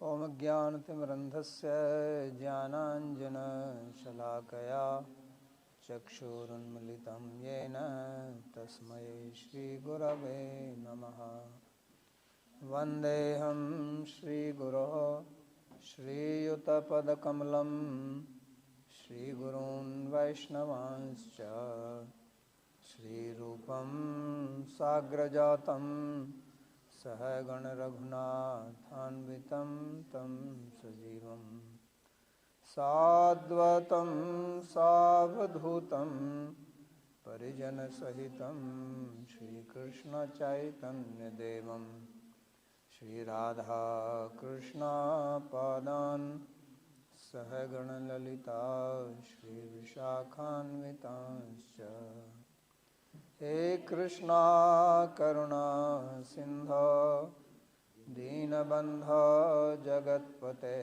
ॐ ज्ञानतिमिरन्धस्य ज्ञानाञ्जनशलाकया चक्षुरुन्मिलितं येन तस्मै श्रीगुरवे नमः। वन्देऽहं श्रीगुरोः श्रीयुतपदकमलं श्रीगुरून् वैष्णवांश्च श्रीरूपं साग्रजातं सहगणरघुनाथान्वितं तं सजीवं साद्वतं सावधूतं परिजनसहितं श्रीकृष्णचैतन्यदेवं श्रीराधाकृष्णपादान् सहगणललिता श्रीविशाखान्वितांश्च। हे कृष्णा करुणा सिन्धो दीनबन्धो जगत्पते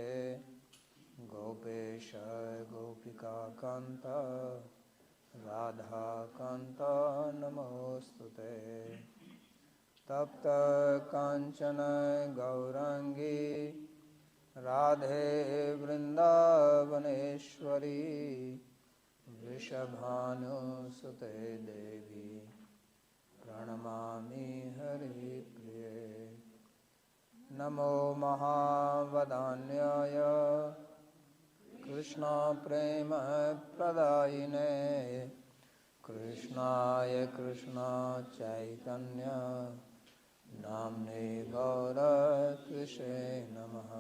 गोपेश गोपिकान्त राधाकान्त नमोऽस्तुते। तप्त काञ्चन गौराङ्गी राधे वृन्दावनेश्वरी वृषभानुसुते देवी प्रणमामि हरिप्रिये। नमो महावदान्याय कृष्णप्रेमप्रदायिने कृष्णाय कृष्णचैतन्य नाम्ने गौरकृष्णे नमः।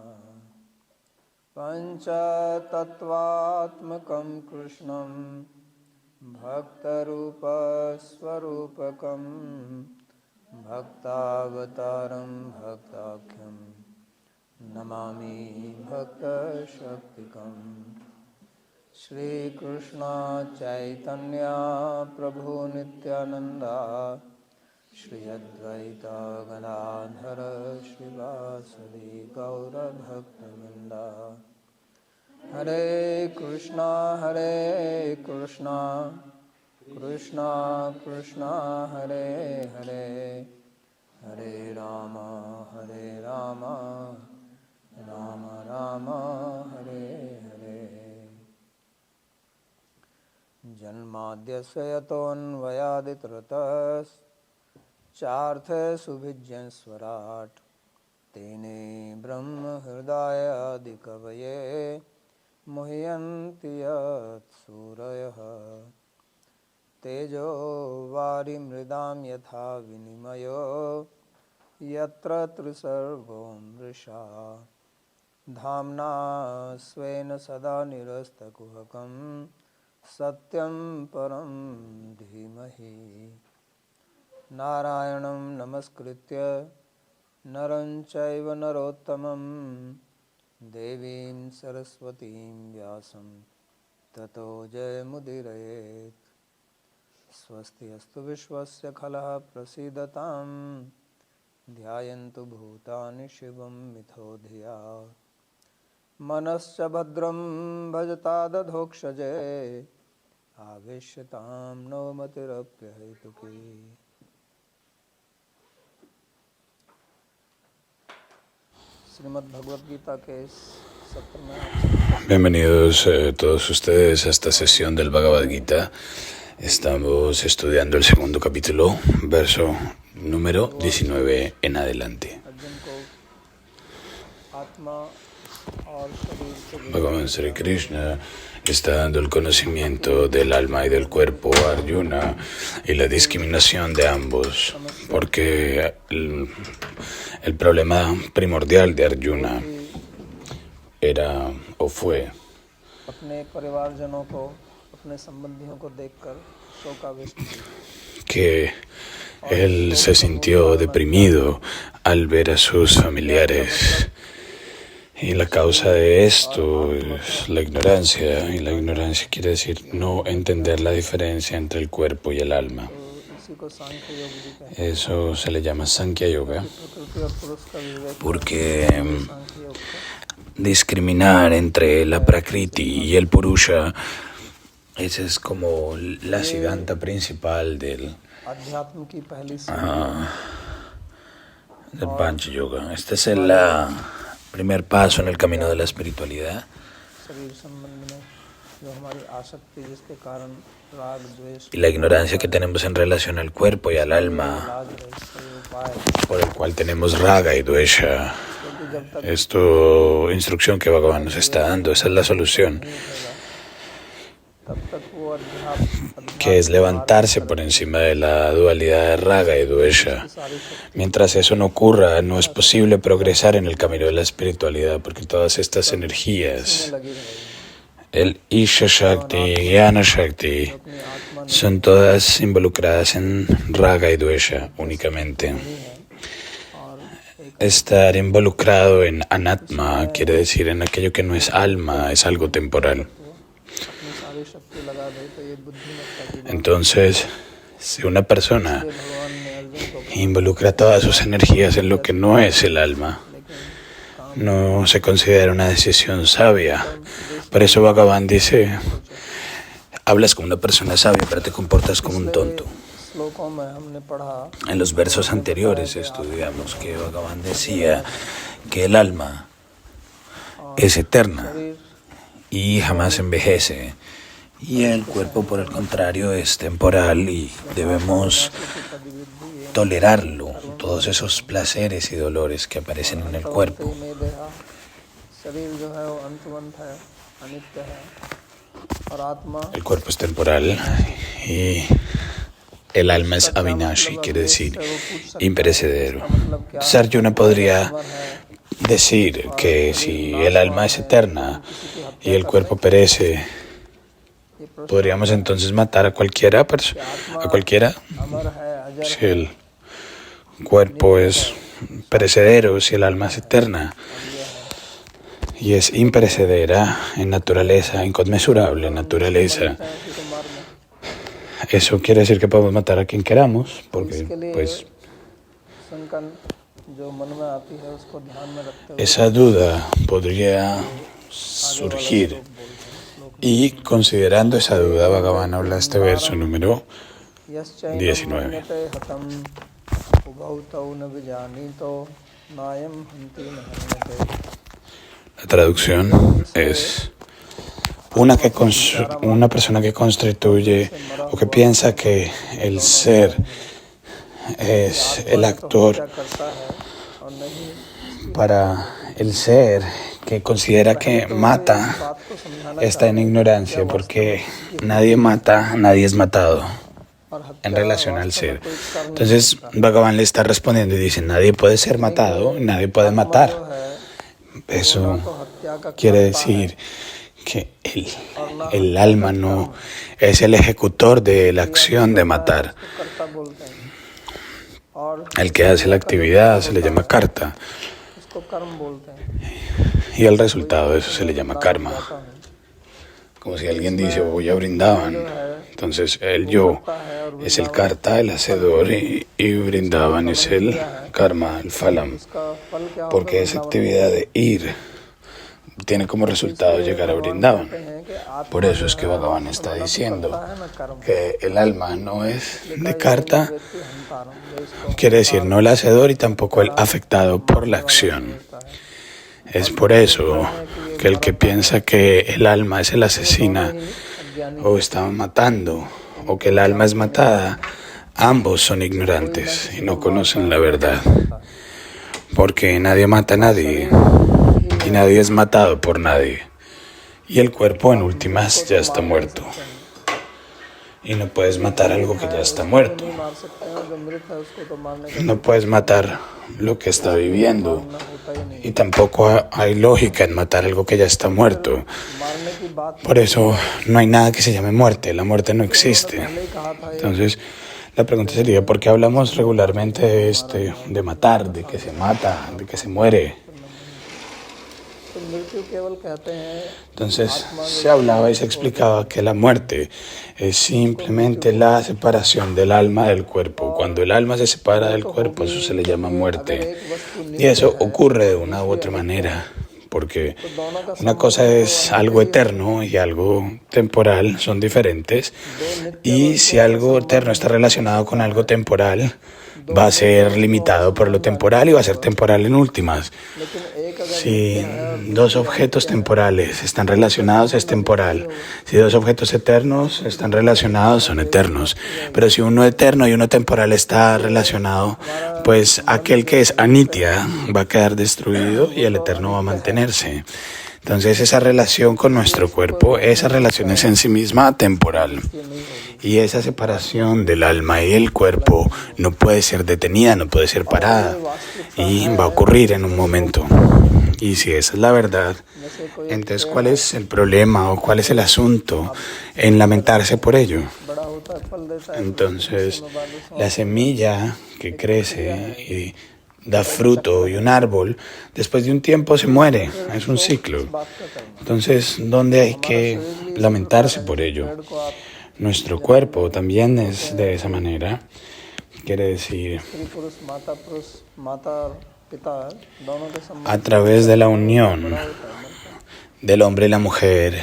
पञ्चतत्त्वात्मकं कृष्णं भक्तरूपस्वरूपकं भक्तावतारं भक्ताख्यं नमामि भक्तशक्तिकं। श्रीकृष्ण चैतन्य प्रभु नित्यानंद श्री अद्वैत गदाधर श्रीवासदि गौरभक्तवृंद। हरे कृष्णा कृष्णा कृष्णा हरे हरे, हरे राम राम राम हरे हरे। जन्माद्यस्य यतोऽन्वयादितरतश्चार्थसुभिज्ञस्वराट् तेने ब्रह्महृदायादिकवये मुह्यन्ति यत्सूरयः। तेजो वारिमृदां यथा विनिमयो यत्र त्रिसर्गो मृषा धाम्ना स्वेन सदा निरस्तकुहकं सत्यं परं धीमहि। नारायणं नमस्कृत्य नरं चैव नरोत्तमं देवीं सरस्वतीं व्यासं ततो जयमुदीरयेत्। स्वस्ति अस्तु विश्वस्य खलः प्रसीदतां ध्यायन्तु भूतानि शिवं मिथो धिया। मनश्च भद्रं भजतादधोक्षजे आवेश्यतां नो मतिरप्यहेतुकी। श्रीमद् भगवद गीता के सत्र में Bienvenidos todos ustedes a esta sesión del Bhagavad Gita. Estamos estudiando el segundo capítulo, verso número 19 en adelante. Bhagavan Sri Krishna está dando el conocimiento del alma y del cuerpo a Arjuna y la discriminación de ambos, porque el problema primordial de Arjuna era o fue que él se sintió deprimido al ver a sus familiares. Y la causa de esto es la ignorancia, y la ignorancia quiere decir no entender la diferencia entre el cuerpo y el alma. Eso se le llama Sankhya Yoga, porque discriminar entre la Prakriti y el Purusha, esa es como la siddhanta principal del Pancha Yoga. Esta es primer paso en el camino de la espiritualidad. शरीर संबंध में जो हमारी आसक्ति जिसके कारण राग द्वेष Y la ignorancia que tenemos en relación al cuerpo y al alma, इलाज है इसका ये उपाय por el cual tenemos raga y dvesha. क्योंकि जब तक Esto, instrucción que Bhagavan nos está dando, esa es la solución, तब तक वो अध्यात्म que es levantarse por encima de la dualidad de raga y dvesha. सारी शक्ति Mientras eso no ocurra, no es posible progresar en el camino de la espiritualidad, porque todas estas energías, लगी रहेगी el Isha Shakti, Jnana Shakti, अपनी आत्मा son todas involucradas en raga y dvesha únicamente. नहीं है और एक Estar involucrado en anatma quiere decir en aquello que no es alma, es algo temporal. अपनी सारी शक्ति लगा दे तो ये बुद्धिमत्ता की बात Entonces, si una persona है। भगवान ने अर्जुन को कहा, involucra todas sus energías en lo que no es el alma, लेकिन काम no se considera una decisión sabia. Por eso Bhagavan dice, hablas como una persona sabia, pero te comportas como un tonto. श्लोकों में हमने पढ़ा En los versos anteriores estudiamos que Bhagavan decía que el alma es eterna शरीर y jamás envejece, y el cuerpo, por el contrario, es temporal y debemos tolerarlo, todos esos placeres y dolores que aparecen en el cuerpo. में देहा शरीर जो है वो अंतवंत है अनित्य है और आत्मा El cuerpo es temporal y el alma es avinashi, quiere decir imperecedero. Entonces Arjuna podría decir que si el alma es eterna y el cuerpo perece, podríamos entonces matar a cualquiera, a cualquiera. अमर है अजर Si el cuerpo es perecedero, si el alma es eterna y es imperecedera en naturaleza, inconmensurable en naturaleza, है कि मारना eso quiere decir que podemos matar a quien queramos, porque इसके लिए pues संकल्प जो मन में आती है उसको ध्यान में रखते हुए esa duda podría surgir. Y considerando esa duda, Bhagavan habla este verso número 19. हतम उभौतौ न विजानीतो नायम हन्ति न हन्यते La traducción es una persona que constituye o que piensa que el ser es el actor करता है और नहीं para el ser que considera que mata बात को समझाना está en ignorancia, porque nadie mata, nadie es matado और en relación al ser. Entonces Bhagavan le está respondiendo y dice, nadie puede ser matado, nadie puede matar. Eso हत्या का quiere decir que el alma no es el ejecutor de la acción de matar. कर्ता बोलते हैं और El que hace la actividad se le llama karta उसको कर्म बोलते हैं y el resultado de eso se le llama karma. Como si alguien dice, voy a Vrindavan. Entonces el yo es el karta, el hacedor, y Vrindavan es el karma, el phalam. इसका फल क्या Porque esa actividad de ir tiene como resultado llegar a Vrindavan. है कि आत्मा Por eso es que Bhagavan está diciendo है न कर्म que el alma no es de karta, व्यक्ति हंतारम जो इसको quiere decir no el hacedor y tampoco el afectado por la acción. Es por eso que el que piensa que el alma es el asesina o está matando o que el alma es matada, ambos son ignorantes y no conocen la verdad. Porque nadie mata a nadie y nadie es matado por nadie. Y el cuerpo en últimas ya está muerto. Y no puedes matar algo que ya está muerto. मार सकते हैं जो मृत है उसको तो मारने का No puedes matar lo que está viviendo. होता ही नहीं Y tampoco hay lógica en matar algo que ya está muerto. मारने की बात Por eso no hay nada que se llame muerte. La muerte no existe. पहले ही कहा था Entonces, la pregunta sería, ¿por qué hablamos regularmente de matar, de que se mata, de que se muere? तो मृत्यु केवल कहते हैं Entonces, se hablaba y se explicaba que la muerte es simplemente la separación del alma del cuerpo. Cuando el alma se separa del cuerpo, eso se le llama muerte. Y eso ocurre de una u otra manera, porque una cosa es algo eterno y algo temporal, son diferentes. Y si algo eterno está relacionado con algo temporal, va a ser limitado por lo temporal y va a ser temporal en últimas. Si dos objetos temporales están relacionados, es temporal. Si dos objetos eternos están relacionados, son eternos. Pero si uno eterno y uno temporal está relacionado, pues aquel que es anitya va a quedar destruido y el eterno va a mantenerse. Entonces esa relación con nuestro cuerpo, esa relación es en sí misma temporal. Y esa separación del alma y el cuerpo no puede ser detenida, no puede ser parada. Y va a ocurrir en un momento. Y si esa es la verdad, entonces ¿cuál es el problema o cuál es el asunto en lamentarse por ello? Entonces la semilla que crece y da fruto y un árbol, después de un tiempo se muere, es un ciclo. Entonces, ¿dónde hay que lamentarse por ello? Nuestro cuerpo también es de esa manera, quiere decir, a través de la unión del hombre y la mujer,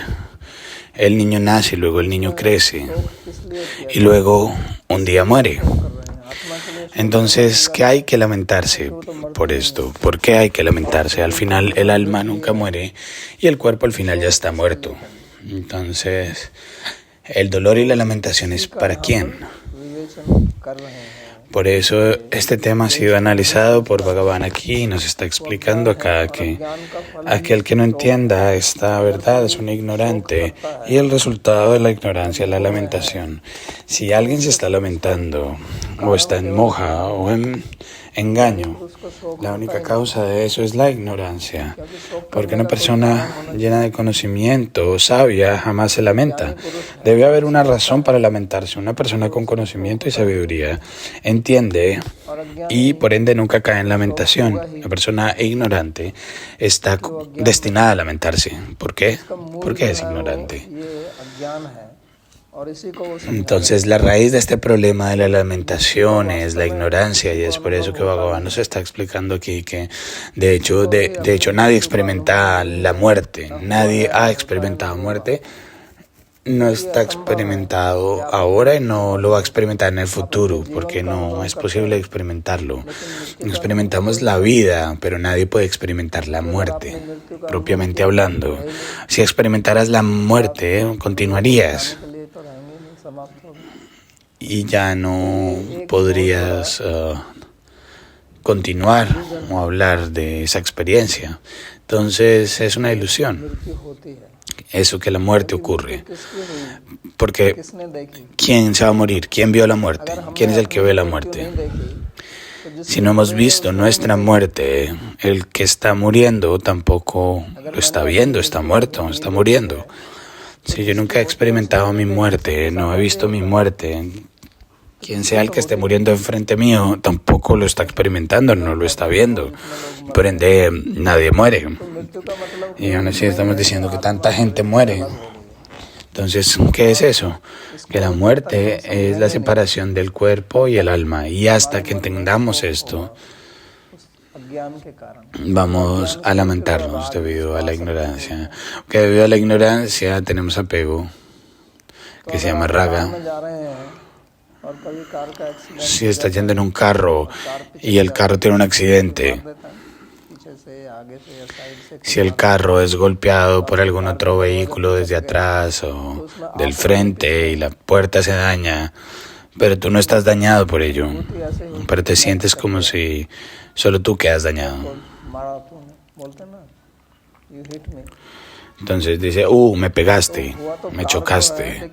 el niño nace y luego el niño crece y luego un día muere. Entonces, ¿qué hay que lamentarse por esto? ¿Por qué hay que lamentarse? Al final el alma nunca muere y el cuerpo al final ya está muerto. Entonces, el dolor y la lamentación es ¿para quién? Por eso este tema ha sido analizado por Bhagavan aquí y nos está explicando acá que aquel que no entienda esta verdad es un ignorante y el resultado de la ignorancia es la lamentación. Si alguien se está lamentando o está en moja o en engaño, la única causa de eso es la ignorancia, porque una persona llena de conocimiento o sabia jamás se lamenta. Debe haber una razón para lamentarse. Una persona con conocimiento y sabiduría entiende y por ende nunca cae en lamentación. Una persona ignorante está destinada a lamentarse. ¿Por qué? Porque es ignorante. Entonces la raíz de este problema de la lamentación es la ignorancia y es por eso que Bhagavan nos está explicando aquí que de hecho nadie experimenta la muerte, nadie ha experimentado muerte, no está experimentado ahora y no lo va a experimentar en el futuro porque no es posible experimentarlo. Experimentamos la vida, pero nadie puede experimentar la muerte, propiamente hablando. Si experimentaras la muerte, continuarías. Y ya no podrías continuar o hablar de esa experiencia. Entonces es una ilusión. Eso que la muerte ocurre. Porque ¿quién se va a morir? ¿Quién vio la muerte? ¿Quién es el que ve la muerte? Si no hemos visto nuestra muerte, el que está muriendo tampoco lo está viendo, está muerto, está muriendo. Si yo nunca he experimentado mi muerte, no he visto mi muerte, quien sea el que esté muriendo enfrente mío tampoco lo está experimentando, no lo está viendo. Por ende, nadie muere. Y aún así estamos diciendo que tanta gente muere. Entonces, ¿qué es eso? Que la muerte es la separación del cuerpo y el alma. Y hasta que entendamos esto, vamos a lamentarnos debido a la ignorancia. Que debido a la ignorancia tenemos apego, que se llama raga. Si estás yendo en un carro y el carro tiene un accidente, si el carro es golpeado por algún otro vehículo desde atrás o del frente y la puerta se daña, pero tú no estás dañado por ello, pero te sientes como si solo tú quedas dañado. Entonces dice, me pegaste, me chocaste.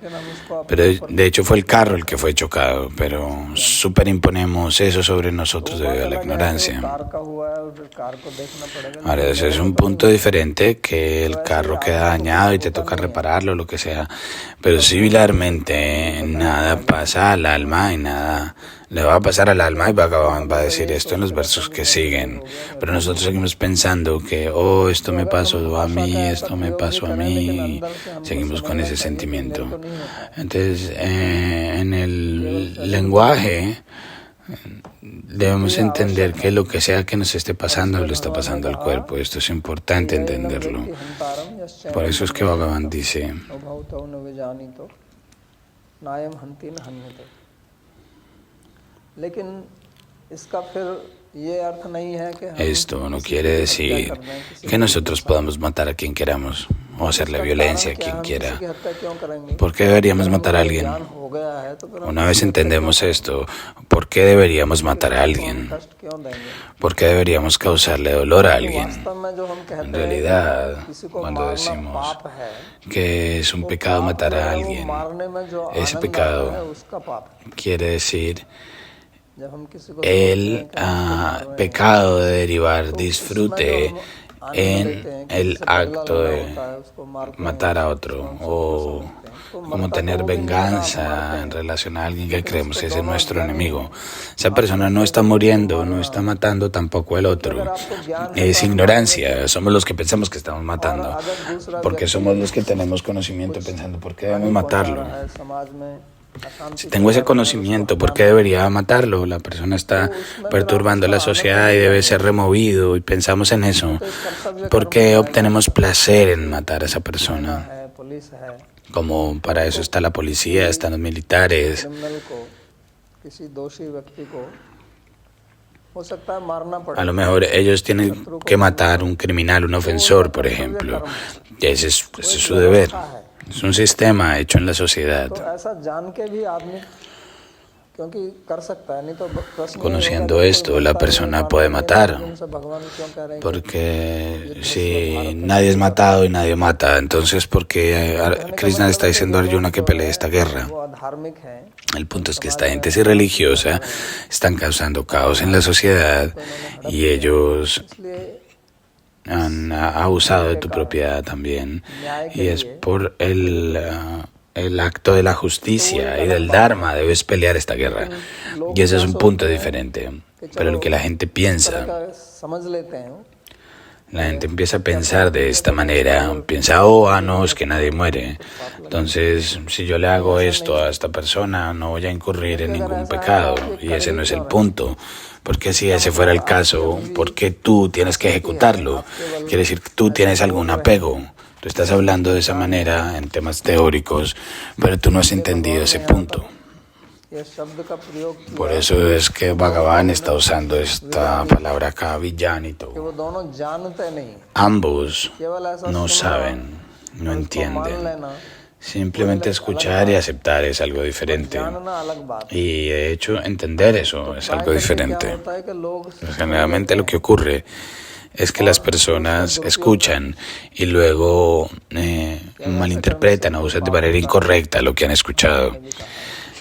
Pero de hecho fue el carro el que fue chocado, pero superimponemos eso sobre nosotros debido a la ignorancia. Ahora, ese es un punto diferente, que el carro queda dañado y te toca repararlo, lo que sea. Pero similarmente, nada pasa al alma y nada le va a pasar al alma, y Bhagavan va a decir esto en los versos que siguen. Pero nosotros seguimos pensando que, esto me pasó a mí, esto me pasó a mí, y seguimos con ese sentimiento. Entonces, en el lenguaje debemos entender que lo que sea que nos esté pasando, le está pasando al cuerpo. Esto es importante entenderlo. Por eso es que Bhagavan dice, इसका फिर ये अर्थ नहीं है कि हम Esto no किसी quiere की हत्या decir कर दें, किसी que की nosotros हिंसा podamos matar a quien queramos o hacerle इसका violencia a कारण क्या, quien हम किसी quiera. की हत्या क्यों करेंगे? ¿Por qué deberíamos अगर matar a हमें alguien? ज्ञान हो गया है तो फिर हम Una किसी vez की हत्या क्यों entendemos करेंगे? esto, ¿por qué deberíamos matar a किसी को हम alguien? कष्ट क्यों देंगे? ¿Por qué deberíamos causarle dolor a तो alguien? वास्तव में जो हम En कहते हैं realidad, कि किसी को cuando मारना decimos पाप है, que es un वो pecado पाप matar जो a है, वो alguien, मारने में जो ese आनंद आता है pecado उसका पाप है। quiere decir जब हम किसी को सोचते el हैं कि हम इसको मार रहे हैं, pecado de derivar तो उसमें जो disfrute हम आनंद लेते en हैं कि el जिससे बदला acto लेना de होता है, उसको मारते हैं, matar a उसको otro हम सब o समझते हैं। तो como मरता तो tener वो भी नहीं है ना, आप venganza मारते en हैं, relación a alguien que लेकिन creemos उसके que es दोनों nuestro ज्ञानी enemigo. हैं। Esa आप persona no समझते está हैं कि किसी को muriendo, no मारना está matando tampoco el क्योंकि otro. अगर आपको ज्ञान है Es तो आप मारेंगे ignorancia, क्यों? somos los que pensamos que estamos और matando, अगर दूसरा porque व्यक्ति somos los que tenemos conocimiento कुछ pensando por qué हानि debemos पहुंचा matarlo. रहा है समाज में, Si अशांति tengo ese फैला रहा है और उसको conocimiento, ¿por qué हटाना है, debería matarlo? La persona तो está उसमें फिर आप perturbando उसका la आनंद sociedad y नहीं debe ser लेंगे, removido y pensamos en eso. तो इस कर्तव्य ¿Por कर्म qué दिखाएगा obtenemos placer en matar a esa थाना persona? है, पुलिस है, Como para eso está la policía, están los militares. Criminal को, किसी दोषी व्यक्ति को हो सकता है मारना A पड़े, lo mejor ellos tienen शत्रु को que मारना matar पड़े, un criminal, un तो वो उनका ofensor, por कर्तव्य ejemplo. कर्म है, Y ese वो es एक su deber. व्यवस्था है। Es un sistema hecho en la sociedad. तो ऐसा जान के भी आदमी क्योंकि कर सकता है, नहीं तो प्रश्न ये होगा Conociendo जब कोई esto, la बोलता है persona मारना puede नहीं है, matar. उनसे भगवान क्यों कह रहे हैं कि Porque युद्ध से si भारत में nadie es नहीं matado y nadie mata, entonces ¿por qué कहने का Krishna le está मतलब है कि diciendo a जो लोग Arjuna que जो pelee है esta guerra? वो अधार्मिक हैं, El punto es que समाज esta में gente así अशांति फैला religiosa रहे हैं, están causando caos en la sociedad तो इन्होंने हड़प y किया, ellos इसलिए han abusado de tu propiedad también. न्याय के Y es लिए por el acto de la justicia y del Dharma debes pelear esta guerra. Y ese es un punto diferente. Pero lo que la gente इस तरह piensa, का समझ लेते हैं la gente empieza a pensar de esta manera, piensa, oh, no, es que nadie muere. Entonces, si yo le hago esto a esta persona, no voy a incurrir en ningún pecado. Y ese no es el punto. Porque si ese fuera el caso, ¿por qué tú tienes que ejecutarlo? Quiere decir que tú tienes algún apego. Tú estás hablando de esa manera en temas teóricos, pero tú no has entendido ese punto. ये शब्द का प्रयोग किया Por eso es que Bhagavan está usando esta palabra acá, कि villanito. वो दोनों जानते नहीं, Ambos केवल ऐसा no सुनना saben, no और उसको मान entienden. लेना, Simplemente escuchar y aceptar es algo diferente. जानना अलग बात है। Y de hecho, entender eso es algo क्या diferente. होता है कि लोग Pues generalmente lo que ocurre es que las personas escuchan y luego malinterpretan o usan de manera incorrecta lo que han escuchado.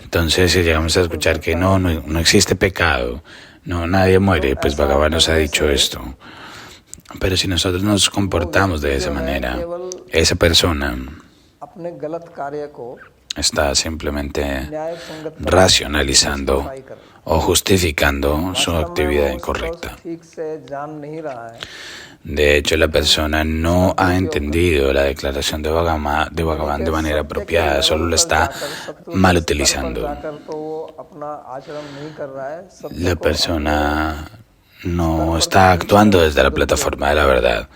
Entonces, si llegamos a escuchar que no existe pecado, no, nadie muere, pues Bhagavan nos ha dicho esto. Pero si nosotros nos comportamos de esa manera, esa persona अपने गलत कार्य को está simplemente न्याय संगत racionalizando o justificando su वास्तव में actividad वो उसको incorrecta. ठीक से जान नहीं रहा है, De hecho, la persona no ha entendido la declaración de Bhagavan de manera apropiada, solo la está mal utilizando. जाकर तो वो अपना आचरण नहीं कर रहा है, सत्य La को persona no está actuando desde la plataforma de la verdad.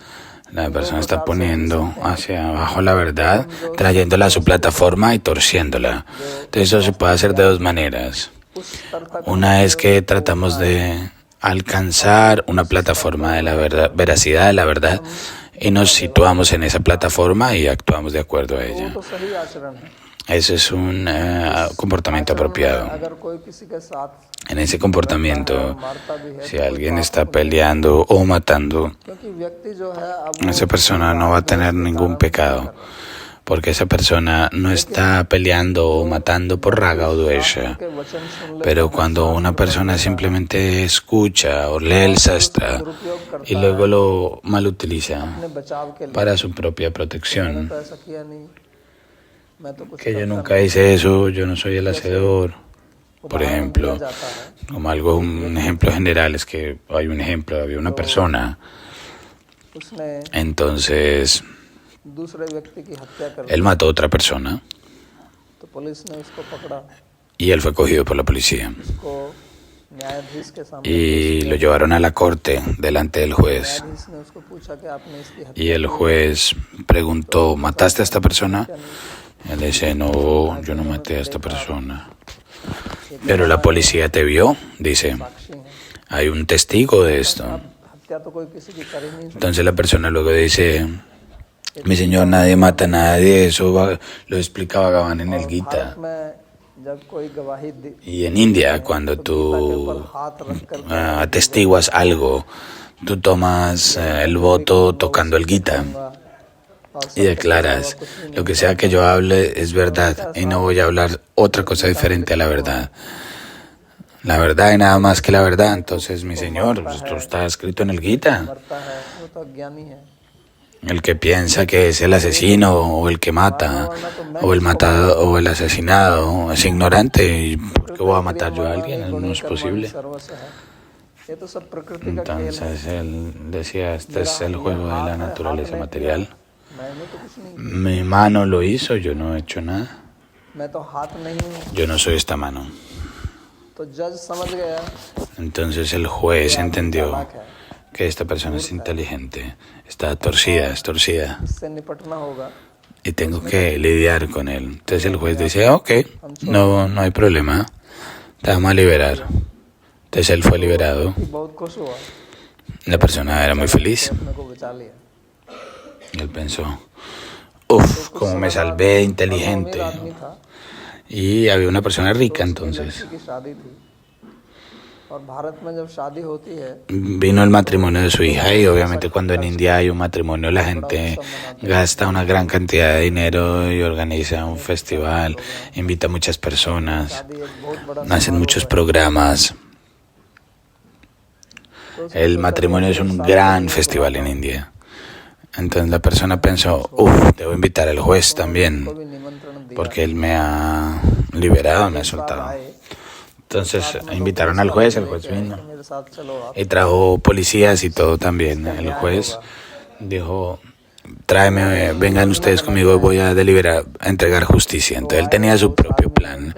La persona está poniendo hacia abajo la verdad, trayéndola a su plataforma y torciéndola. Entonces eso se puede hacer de dos maneras. उस स्तर तक Una es que tratamos de alcanzar una plataforma de la verdad, veracidad de la verdad, y nos situamos en esa plataforma y actuamos de acuerdo a वो ella. तो सही आचरण है। Ese es un comportamiento apropiado. अगर कोई किसी के साथ En ese comportamiento, मारता भी है si alguien está peleando o matando, क्योंकि व्यक्ति जो है अब esa persona no va a tener ningún pecado, porque esa persona no está peleando o matando por raga o dvesha. के वचन सुन ले Pero cuando una persona simplemente escucha o lee el sastra दुरुपयोग करता y luego lo malutiliza अपने बचाव के लिए, para su propia मैंने protección, तो ऐसा किया नहीं, मैं तो कुछ que yo करता nunca hice eso, yo no soy el hacedor, नहीं। por उदाहरण ejemplo, दिया जाता है, como algo, un ejemplo general es que hay un ejemplo, había una persona, उसने entonces दूसरे व्यक्ति की हत्या कर दी, él mató a otra persona तो पुलिस ने उसको पकड़ा, y él fue cogido por la policía उसको न्यायाधीश के सामने y lo llevaron a la corte delante del juez. न्यायाधीश ने उसको पूछा कि आपने इसकी Y हत्या el juez preguntó, ¿mataste a esta persona? Él dice, no, yo no maté a esta persona. Pero la policía te vio, dice. साक्षी है, Hay un testigo de esto. हत्या तो कोई किसी की कर ही नहीं सकता। Entonces la persona luego dice, mi señor, nadie mata a nadie, eso lo explica Bhagavan en el Bharat Gita. में जब कोई गवाही Y en India, cuando tú atestiguas algo, tú tomas el voto tocando el Gita y declaras, lo que sea que yo hable es verdad y no voy a hablar otra cosa diferente a la verdad. La verdad y nada más que la verdad. Entonces, mi señor, esto está escrito en el Gita. मरता है वो तो अज्ञानी है। El que piensa que es el asesino o el que mata o el matado o el asesinado es ignorante. ¿Y por qué voy a matar yo a alguien? No es posible. सर्वस्व है। ये तो सब प्रकृति का खेल है। Entonces él decía, este es el juego de la naturaleza material. मैंने तो कुछ नहीं, Mi mano lo hizo, yo no he hecho nada. मैं तो हाथ नहीं हूँ। Yo no soy esta mano. तो जज समझ गया Entonces el juez कि entendió चालाक है, que esta persona es inteligente, está torcida, es torcida, इससे निपटना होगा। y tengo que lidiar con él. Entonces el juez dice, ok, no hay problema, te vamos a liberar. Entonces él fue liberado. कि बहुत खुश हुआ, La persona era muy feliz. अपने को बचा लिया। Y él pensó, uff, como me salvé inteligente. अमीर आदमी था, Y había una persona rica entonces. लड़की की शादी थी, और भारत में जब शादी होती है Vino el matrimonio de su hija y obviamente cuando en India hay un matrimonio la gente gasta una gran cantidad de dinero y organiza un festival, invita a muchas personas, शादी एक बहुत बड़ा hacen muchos programas. El matrimonio es un gran festival en India. Entonces la persona pensó, debo invitar al juez también, को भी निमंत्रण दिया। porque él me ha liberado, me ha soltado. Entonces invitaron al juez, el juez vino मेरे साथ चलो आप, y trajo policías y todo también. El juez dijo, tráeme, vengan ustedes conmigo, voy a deliberar, a entregar justicia. Entonces él tenía su propio plan.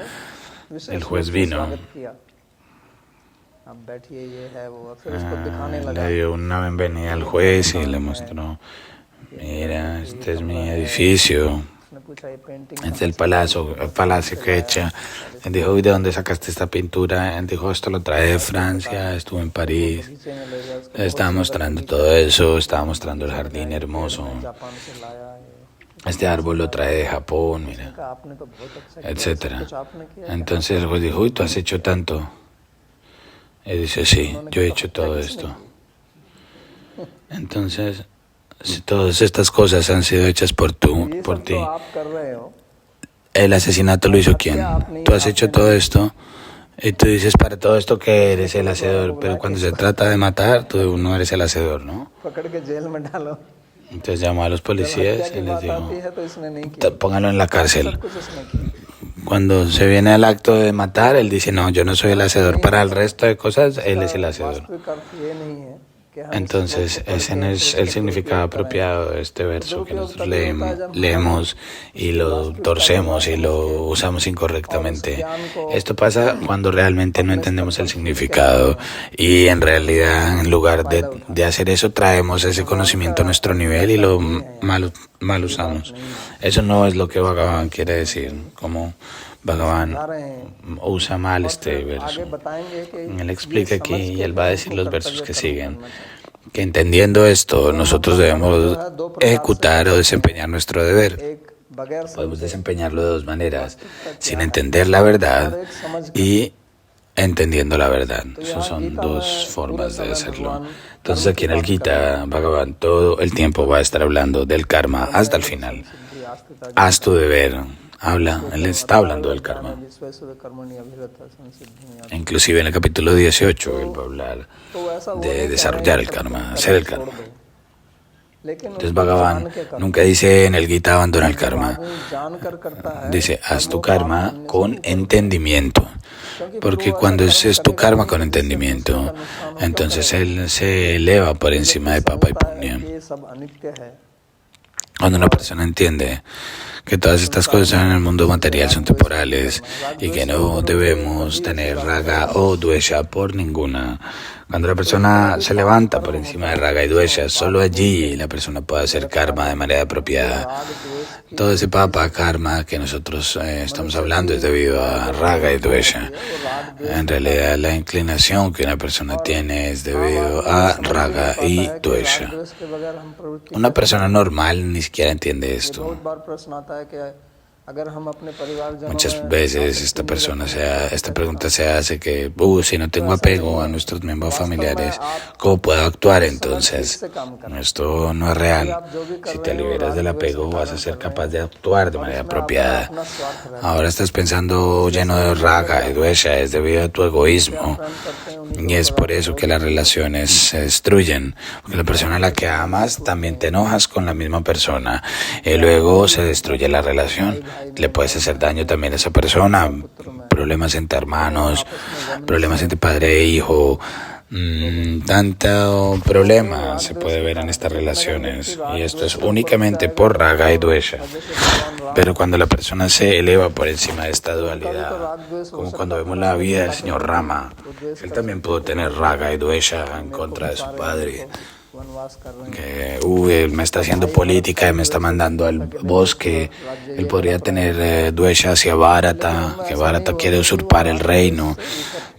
El juez vino, स्वागत किया। अब बैठिए, ये है वो, फिर उसको दिखाने लगा। le dio una bienvenida al juez y le mostró, mira, este es mi edificio, उसने पूछा ये painting este es el palacio que he hecho. Él dijo, ¿y de dónde sacaste esta pintura? Él dijo, esto lo trae de Francia, estuve en París. बगीचे में ले गया उसको, Le estaba mostrando todo eso, estaba mostrando el jardín hermoso. Japan से लाया ये। Este árbol lo trae de Japón, mira, कहा, आपने तो बहुत अच्छा किया, etcétera. कुछ आपने किया। Entonces el juez dijo, uy, tú has hecho tanto. Y dice, sí, yo he hecho todo esto. Entonces, si todas estas cosas han sido hechas por ये por सब ti, तो आप कर रहे हो, el asesinato lo hizo quién. Tú has hecho todo esto y tú dices, para todo esto que eres el hacedor, pero cuando se trata de matar, tú no eres el hacedor, ¿no? पकड़ के जेल में डालो। Entonces llamó a los जब policías हत्या y की les बात dijo, आती है तो इसने नहीं किया, póngalo en la cárcel. सब कुछ उसने किया। Cuando se viene al acto de matar, él dice, no, yo no soy el hacedor. Para el resto de cosas, él es el hacedor. वास्तविक अर्थ ये नहीं है कि हम Entonces, ese no es el significado apropiado de este verso que nosotros leemos y lo torcemos y lo usamos incorrectamente. Esto pasa cuando realmente no entendemos el significado y en realidad, en lugar de hacer eso, traemos ese conocimiento a nuestro nivel y lo mal usamos. Eso no es lo que Bhagavan quiere decir, como Bhagavan usa mal este verso. आगे बताएंगे कि Él explica aquí y él va a decir los versos que siguen, que entendiendo esto nosotros debemos ejecutar o desempeñar nuestro deber. एक बगैर Podemos desempeñarlo de dos maneras, sin entender la verdad y entendiendo la verdad. Esas son dos formas de hacerlo. Entonces aquí en el Gita, Bhagavan todo el tiempo va a estar hablando del karma hasta el final. Haz tu deber. Él está hablando del karma. Inclusive en el capítulo 18 él va a hablar de desarrollar el karma, hacer el karma. Entonces Bhagavan nunca dice en el Gita abandona el karma. Dice haz tu karma con entendimiento. Porque cuando es tu karma con entendimiento, entonces él se eleva por encima de papa y punya. Cuando una persona entiende que todas estas cosas en el mundo material son temporales y que no debemos tener raga o dvesha por ninguna Cuando la persona se levanta por encima de raga y dvesha, solo allí la persona puede hacer karma de manera apropiada. Todo ese papa karma que nosotros estamos hablando es debido a raga y dvesha. En realidad la inclinación que una persona tiene es debido a raga y dvesha. Una persona normal ni siquiera entiende esto. Muchas veces esta pregunta se hace que, si no tengo apego a nuestros miembros familiares, ¿cómo puedo actuar entonces? Esto no es real. Si te liberas del apego, vas a ser capaz de actuar de manera apropiada. Ahora estás pensando lleno de raga y dvesha, es debido a tu egoísmo. Y es por eso que las relaciones se destruyen. Porque la persona a la que amas, también te enojas con la misma persona. Y luego se destruye la relación. Le puedes hacer daño también a esa persona. Problemas entre hermanos, problemas entre padre e hijo. Tanto problema se puede ver en estas relaciones. Y esto es únicamente por raga y dvesha. Pero cuando la persona se eleva por encima de esta dualidad, como cuando vemos la vida del señor Rama, él también pudo tener raga y dvesha en contra de su padre. Que él me está haciendo política y me está mandando al bosque. Él podría tener dvesha hacia Bharata, que Bharata quiere usurpar el reino.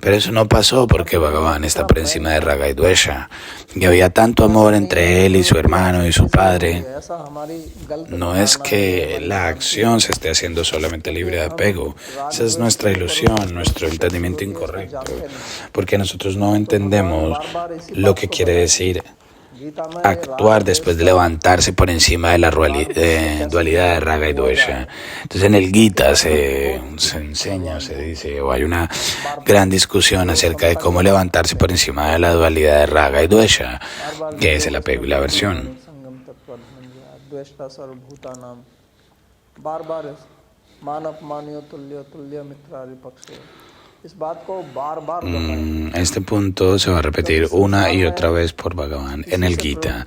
Pero eso no pasó porque Bhagavan está por encima de raga y dvesha. Y había tanto amor entre él y su hermano y su padre. No es que la acción se esté haciendo solamente libre de apego. Esa es nuestra ilusión, nuestro entendimiento incorrecto. Porque nosotros no entendemos lo que quiere decir actuar después de levantarse por encima de la dualidad de raga y dvesha. Entonces en el Gita se enseña, se dice, o hay una gran discusión acerca de cómo levantarse por encima de la dualidad de raga y dvesha, que es el apego y la aversión. Este punto se va a repetir una y otra vez por Bhagavan en el Gita,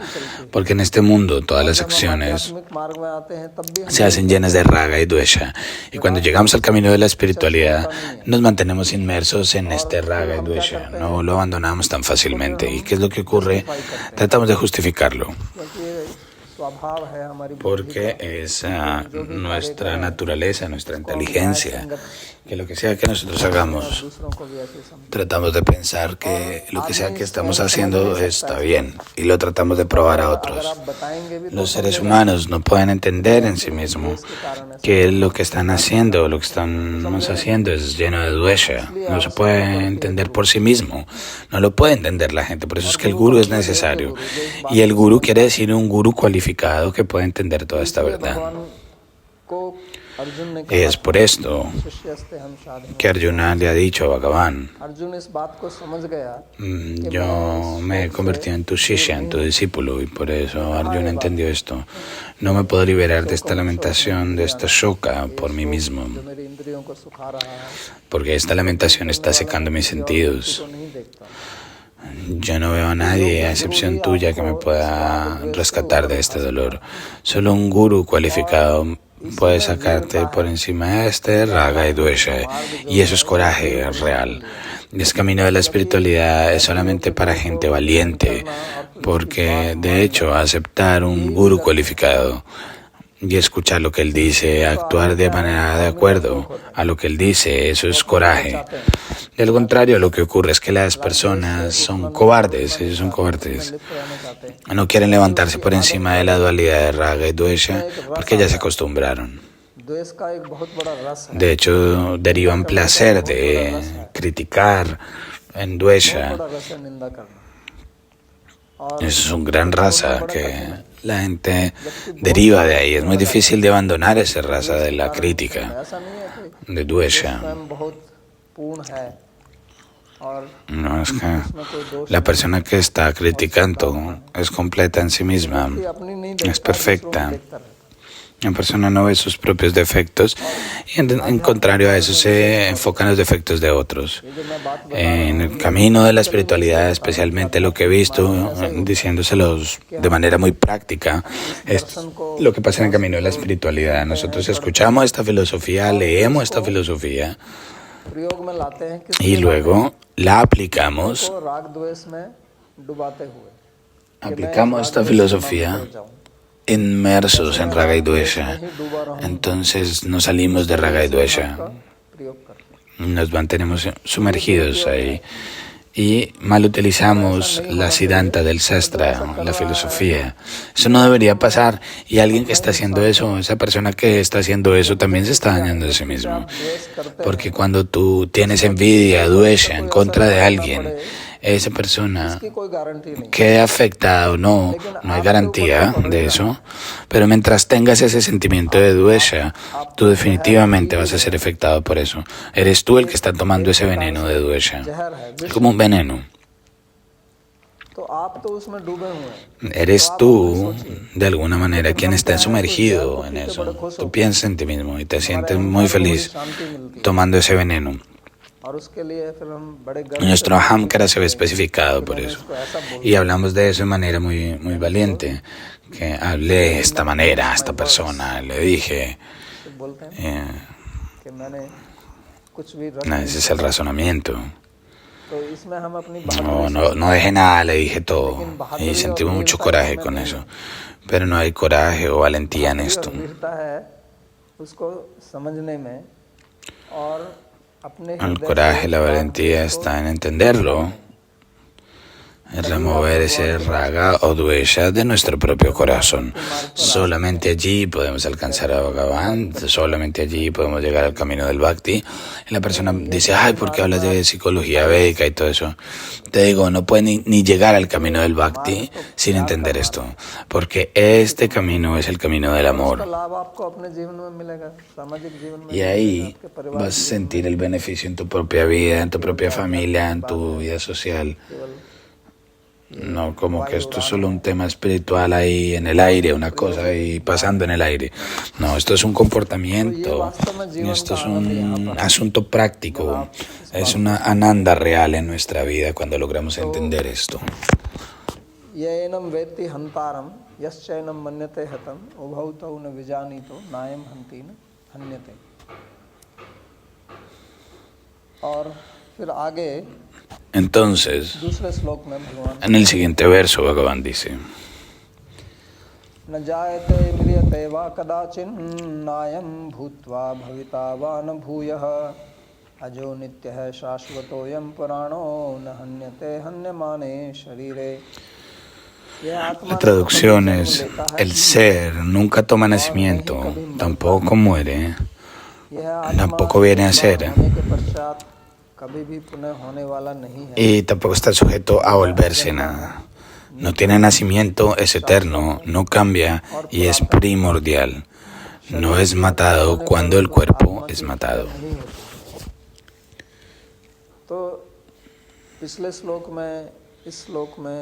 porque en este mundo todas las acciones se hacen llenas de raga y dvesha, y cuando llegamos al camino de la espiritualidad nos mantenemos inmersos en este raga y dvesha, no lo abandonamos tan fácilmente. ¿Y qué es lo que ocurre? Tratamos de justificarlo. Porque es nuestra naturaleza, nuestra inteligencia, que lo que sea que nosotros hagamos, tratamos de pensar que lo que sea que estamos haciendo está bien y lo tratamos de probar a otros. Los seres humanos no pueden entender en sí mismos que lo que están haciendo, lo que estamos haciendo es lleno de dvesha. No se puede entender por sí mismo, no lo puede entender la gente. Por eso es que el gurú es necesario. Y el gurú quiere decir un gurú cualificado que puede entender toda esta verdad. Es por esto que Arjuna le ha dicho a Bhagavan: yo me he convertido en tu shishya, en tu discípulo, y por eso Arjuna entendió esto. No me puedo liberar de esta lamentación, de esta shoka por mí mismo, porque esta lamentación está secando mis sentidos. Yo no veo a nadie, a excepción tuya, que me pueda rescatar de este dolor. Solo un gurú cualificado puede sacarte por encima de este raga y dvesha, y eso es coraje real. El camino de la espiritualidad es solamente para gente valiente, porque de hecho aceptar un gurú cualificado y escuchar lo que él dice, actuar de manera de acuerdo a lo que él dice, eso es coraje. De lo contrario, lo que ocurre es que las personas son cobardes, ellos son cobardes. No quieren levantarse por encima de la dualidad de raga y dvesha porque ya se acostumbraron. De hecho, derivan placer de criticar en dvesha. Es una gran raza que la gente deriva de ahí. Es muy difícil de abandonar esa raza de la crítica, de dvesha. No, es que la persona que está criticando es completa en sí misma, es perfecta. La persona no ve sus propios defectos y en contrario a eso se enfocan los defectos de otros. En el camino de la espiritualidad, especialmente lo que he visto, diciéndoselos de manera muy práctica, es lo que pasa en el camino de la espiritualidad. Nosotros escuchamos esta filosofía, leemos esta filosofía, प्रयोग में लाते हैं किस y luego la aplicamos, को राग द्वेष में डुबाते हुए aplicamos esta filosofía inmersos en Raga y Dvesha. Entonces no salimos de Raga y Dvesha, प्रयोग करते हैं। nos mantenemos sumergidos ahí y mal utilizamos la siddhanta del sastra, la filosofía. Eso no debería pasar, y alguien que está haciendo eso, esa persona que está haciendo eso, también se está dañando a sí mismo. Porque cuando tú tienes envidia, dvesha en contra de alguien, esa persona इसकी कोई गारंटी नहीं। quede afectada o no, no hay garantía de eso, pero mientras tengas ese sentimiento de dvesha, tú definitivamente vas a ser afectado por eso. Eres tú el que está tomando ese veneno de dvesha. जहर है, Es como un veneno. तो आप तो उसमें डूबे हुए हैं। Eres tú, de alguna manera, quien está sumergido en eso. Tú piensas en ti mismo y te sientes muy feliz tomando ese veneno. और उसके लिए फिर हम बड़े गर्व Nuestro ahamkara se ve especificado por eso. Y hablamos de eso de manera muy, muy valiente. Que hablé de esta manera a esta persona, le dije. से बोलते हैं कि मैंने कुछ भी रख Ese es el razonamiento. तो इसमें हम अपनी No dejé nada, le dije todo. Y sentimos mucho coraje con eso. Pero no hay coraje o valentía en esto. वीरता है उसको समझने में और अपने El coraje, la valentía está en entenderlo, en remover ese raga o dvesha de nuestro propio corazón. Solamente allí podemos alcanzar a Bhagavan, solamente allí podemos llegar al camino del bhakti. Y la persona dice, ay, ¿por qué hablas de psicología védica y todo eso? Te digo, no puedes ni llegar al camino del bhakti sin entender esto, porque este camino es el camino del amor. लाभ आपको अपने जीवन में मिलेगा, सामाजिक जीवन में Y ahí vas a sentir el beneficio en tu propia vida, en tu propia familia, en tu vida social. No como que esto es solo un tema espiritual ahí en el aire, una cosa ahí pasando en el aire. No, esto es un comportamiento, esto es un asunto práctico, es una ananda real en nuestra vida cuando logramos entender esto. येनम वेत्ति हंतारम यश्चैनम मन्यते हतम उभौ तौ न विजानीतो नायम हंति न हन्यते। और फिर आगे Entonces, दूसरे श्लोक में भगवान en el siguiente verso, Bhagavan dice, न जायते म्रियते वा कदाचिन नायम भूत्वा भविता वा न भूयः अजो नित्यः शाश्वतोऽयं पुराणो न हन्यते हन्यमाने शरीरे। la traducción es, el ser nunca toma nacimiento, tampoco muere, tampoco viene a ser, कभी भी पुनः होने वाला नहीं है। y tampoco está sujeto a volverse nada. No tiene nacimiento, es eterno, no cambia y es primordial. No es matado cuando el cuerpo es matado. तो पिछले श्लोक में इस श्लोक में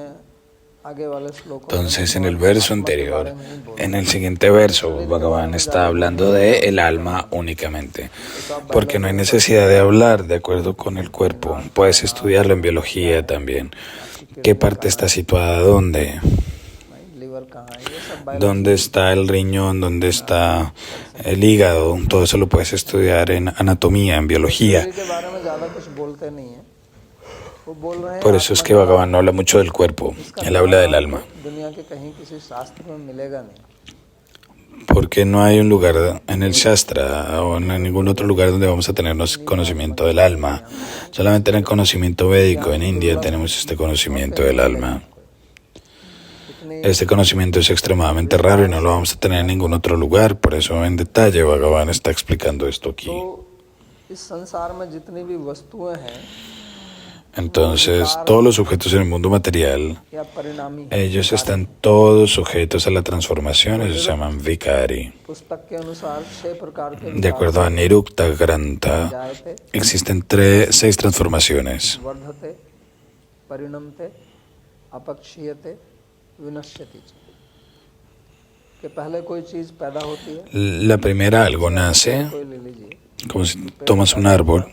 आगे वाले श्लोक Entonces, en el verso anterior, en el siguiente verso, Bhagavan está hablando de el alma únicamente, porque no hay necesidad de hablar de acuerdo con el cuerpo. Puedes estudiarlo en biología también. ¿Qué parte está situada dónde? Liver कहाँ है, ये सब ¿Dónde está el riñón? ¿Dónde está el hígado? Todo eso lo puedes estudiar en anatomía, en biología. शरीर के बारे में ज़्यादा कुछ बोलते नहीं है। वो बोल रहे हैं Por eso es que Bhagavan no habla mucho del cuerpo, él habla del alma. दुनिया के कहीं किसी शास्त्र में मिलेगा नहीं। Porque no hay un lugar en el Shastra o en ningún otro lugar donde vamos a tener conocimiento del alma. Solamente en el conocimiento védico en India tenemos este conocimiento del alma. Este conocimiento es extremadamente raro y no lo vamos a tener en ningún otro lugar. Por eso en detalle Bhagavan está explicando esto aquí. तो इस संसार में जितनी भी वस्तुएं हैं Entonces, todos los objetos en el mundo material, या परिणामी ellos están todos sujetos a la transformación, eso se llaman vikari. पुस्तक के अनुसार 6 प्रकार के De acuerdo a Nirukta Granta, जायते existen 6 transformaciones. वर्धते परिणमते अपक्षीयते विनश्यति च। कि पहले कोई चीज पैदा होती है, La primera, algo nace, कोई ले लीजिए, como si tomas un árbol.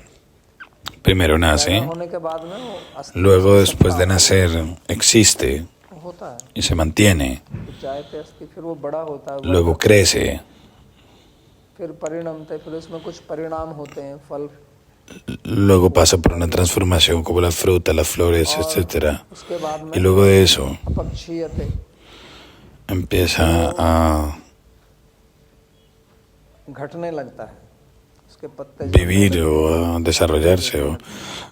Primero nace, होने के बाद में वो luego después de nacer existe होता है, y se mantiene, जायते अस्थि, फिर वो बड़ा होता है, luego crece, फिर परिणमते, फिर उसमें कुछ परिणाम होते हैं, फल luego pasa por una transformación como las frutas, las flores, etc. उसके बाद में Y luego de eso अपक्षीयते, empieza a घटने लगता है, उसके पत्ते vivir o a desarrollarse, o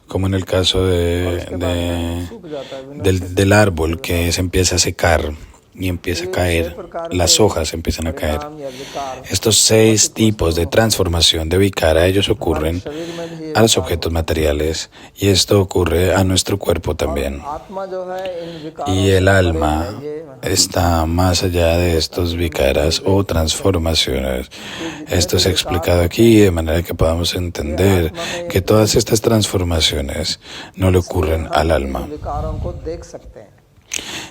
como en el caso सूख जाता है, del árbol que se empieza a secar y empieza a caer, las hojas empiezan a caer. परिणाम या विकार Estos 6 tipos de transformación de vikara, ellos ocurren शरीर में भी a los objetos materiales y esto ocurre a nuestro cuerpo también. आत्मा जो है इन विकारों Y el से alma परे है, ये está más allá de estos vikaras o transformaciones. Esto es explicado aquí de manera que podamos entender que todas estas transformaciones no le ocurren al alma. विकारों को देख सकते हैं।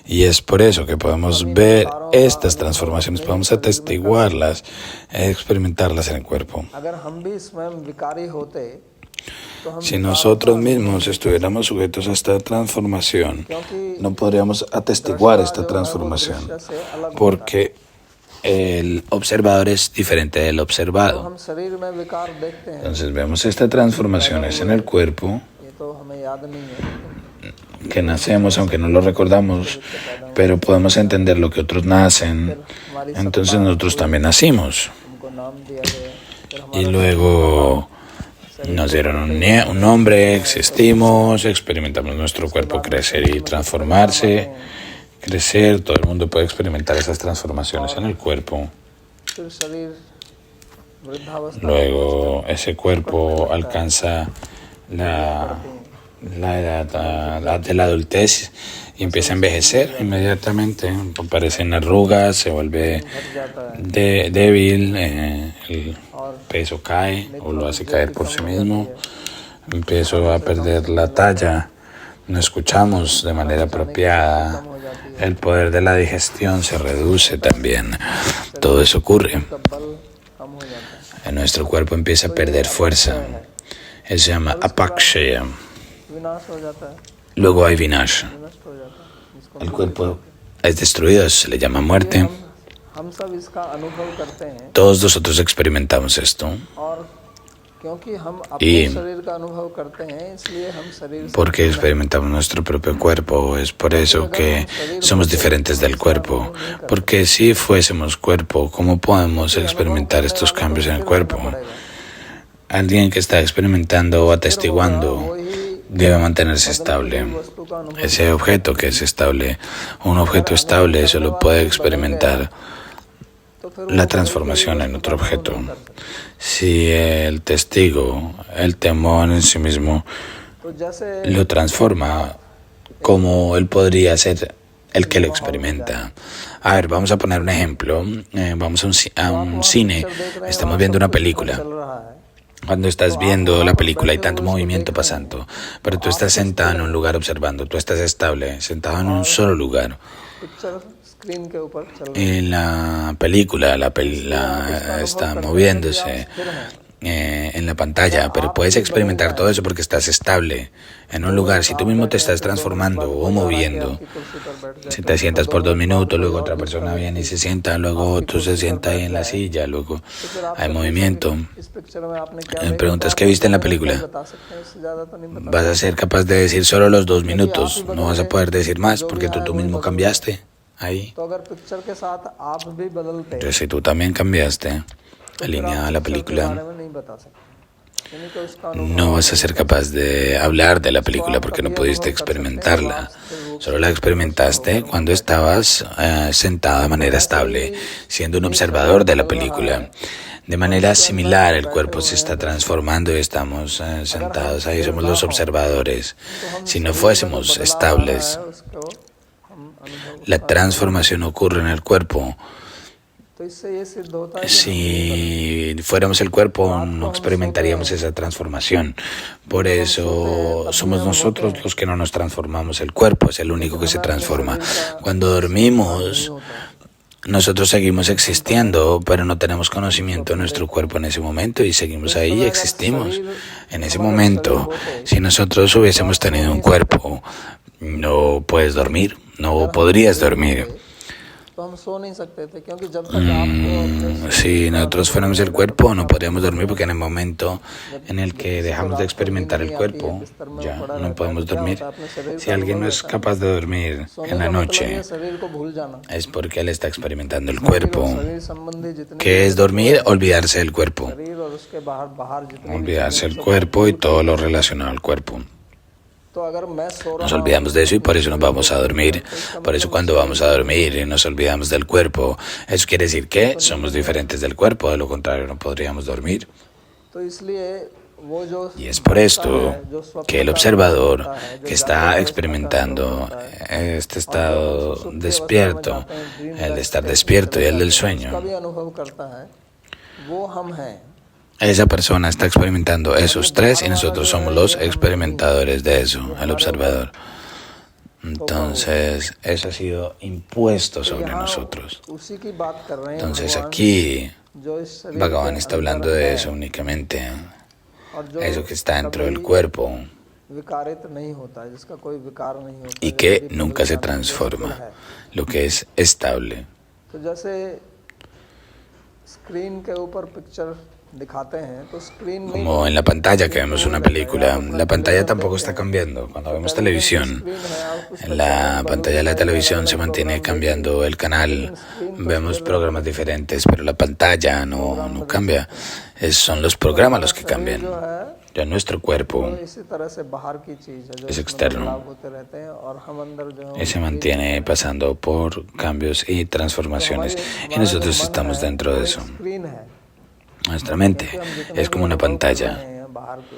Y es por eso que podemos ver estas transformaciones, podemos atestiguarlas, experimentarlas en el cuerpo. अगर हम भी स्वयं विकारी होते तो हम Si nosotros mismos estuviéramos sujetos a esta transformación, no podríamos atestiguar esta transformación, porque el observador es diferente del observado. हम शरीर में विकार देखते हैं, Entonces vemos estas transformaciones en el cuerpo, ये तो हमें याद नहीं है, que nacemos, aunque no lo recordamos, pero podemos entender lo que otros nacen, entonces nosotros también nacimos. उनको नाम दिया गया, फिर Y luego nos dieron un nombre, existimos, experimentamos nuestro cuerpo crecer y transformarse, crecer, todo el mundo puede experimentar esas transformaciones en el cuerpo. फिर शरीर वृद्धावस्था Luego ese cuerpo alcanza la edad de la adultez y empieza a envejecer inmediatamente, aparecen arrugas, se vuelve débil, el peso cae o lo hace caer por sí mismo, empiezo a perder la talla, no escuchamos de manera apropiada, el poder de la digestión se reduce también, todo eso ocurre, का बल कम हो जाता है, nuestro cuerpo empieza a perder fuerza, eso se llama apakshaya. विनाश हो जाता है, Luego hay vinasha. नष्ट हो जाता है, जिसको El cuerpo es destruido, eso se le llama muerte. हम सब इसका अनुभव करते हैं, Todos nosotros experimentamos esto और क्योंकि हम अपने Y- शरीर का अनुभव करते हैं, इसलिए हम शरीर से porque experimentamos nuestro propio cuerpo. Es por eso que somos diferentes del cuerpo. Porque si fuésemos cuerpo, ¿cómo podemos experimentar estos cambios en el cuerpo? Alguien que está experimentando o atestiguando debe mantenerse estable. वस्तु का अनुभव Ese objeto que es estable, un objeto estable, solo puede experimentar तो फिर la transformación en otro objeto. Si el testigo, el temor en sí mismo, तो जैसे lo transforma, como él podría ser el que lo experimenta. A ver, vamos a poner un ejemplo. Vamos a un cine, estamos viendo una película. चल रहा है, Cuando estás viendo la película hay tanto movimiento pasando, pero tú estás sentado en un lugar observando, tú estás estable, sentado en un solo lugar. Picture screen के ऊपर चल रहा En la película, está moviéndose en la pantalla, pero puedes experimentar todo eso porque estás estable en un lugar. Si tú mismo te estás transformando o moviendo, है, कुर्सी पर बैठ जाए, si te sientas por 2 minutos, luego otra persona viene y se sienta, luego otro se sienta ahí en la silla, luego hay movimiento. इस पिक्चर में आपने क्या Preguntas, ¿qué viste en la película? बता सकते हैं, इससे ज्यादा तो नहीं बता, Vas a ser capaz de decir solo los 2 minutos, no vas a poder decir más porque tú mismo cambiaste ahí. तो अगर पिक्चर के साथ आप भी बदलते Entonces, si tú también cambiaste, alineada a la picture के película, बारे में नहीं बता सकते, यानी कि उसका अनुभव no vas a ser capaz de hablar de la película porque no pudiste experimentarla. Solo la experimentaste cuando estabas sentado de manera estable, siendo un observador de la película. De manera similar, el cuerpo se está transformando y estamos sentados ahí, somos los observadores. Si no fuésemos estables, उसको हम अनुभव, la transformación ocurre en el cuerpo. तो इससे ये सिद्ध होता है कि Si fuéramos el cuerpo, no experimentaríamos esa transformación. Por eso somos nosotros los que no nos transformamos. El cuerpo es el único que se transforma. Cuando dormimos, nosotros seguimos existiendo, pero no tenemos conocimiento de nuestro cuerpo en ese momento y seguimos ahí y existimos. En ese momento, si nosotros hubiésemos tenido un cuerpo, no puedes dormir, no podrías dormir. तो हम सो नहीं सकते थे क्योंकि जब तक आपको Si nosotros fuéramos el cuerpo, no podríamos dormir porque en el momento en el que dejamos de experimentar el cuerpo, ya no podemos dormir. Si alguien no es capaz de dormir en la noche, शरीर को भूल जाना es porque él está experimentando el cuerpo. शरीर संबंधी जितने ¿Qué es dormir? Olvidarse del cuerpo. शरीर और उसके बाहर जितने Olvidarse del cuerpo y todo lo relacionado al cuerpo. तो अगर मैं सो Nos रहा हूँ olvidamos de eso y por eso nos vamos a dormir. Por eso cuando vamos a dormir y nos olvidamos del cuerpo, eso quiere decir que somos diferentes del cuerpo, de lo contrario no podríamos dormir. तो इसलिए वो जो Y es por esto que el observador que está experimentando este estado despierto, el de estar despierto y el del का sueño, भी अनुभव करता है वो हम हैं esa persona está experimentando esos tres y nosotros somos los experimentadores de eso, el observador. Entonces, eso ha sido impuesto sobre nosotros. उसी की बात कर रहे हैं Entonces aquí जो इस शरीर Bhagavan के está hablando de eso únicamente, और जो eso que está dentro del cuerpo विकारित नहीं होता है जिसका कोई विकार नहीं होता y que nunca se transforma, lo que es estable. तो जैसे स्क्रीन के ऊपर पिक्चर दिखाते हैं तो स्क्रीन में Como en la pantalla que vemos una película, la pantalla tampoco está cambiando. Cuando vemos televisión, en la pantalla de la televisión se mantiene cambiando el canal, vemos programas diferentes, pero la pantalla no cambia. Son los programas los que cambian. Ya nuestro cuerpo इसी तरह से बाहर की चीज है जो es इसमें externo बदलाव होते रहते हैं और हम अंदर जो y se mantiene pasando por cambios y transformaciones y nosotros estamos dentro de eso. Screen है Nuestra mente es como una pantalla, बाहर के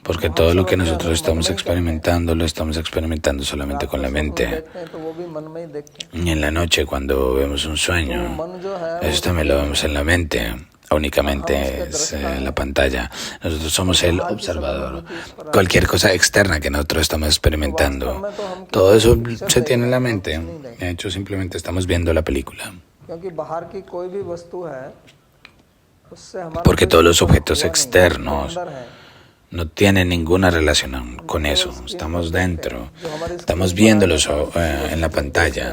porque todo lo que nosotros estamos experimentando lo estamos experimentando solamente con la mente. देखते हैं तो वो भी मन में ही देखते हैं Y en la noche cuando vemos un sueño, मन जो है eso también lo vemos en la mente, únicamente es la pantalla. Nosotros somos el observador. Cualquier cosa externa que nosotros estamos experimentando, todo eso se tiene en la mente. De hecho, simplemente estamos viendo la película. क्योंकि बाहर की कोई भी वस्तु है उससे हमारा Porque कोई todos los संबंध objetos हुआ नहीं, externos अंदर है no tienen ninguna relación con eso. Estamos dentro, estamos viéndolos en la pantalla.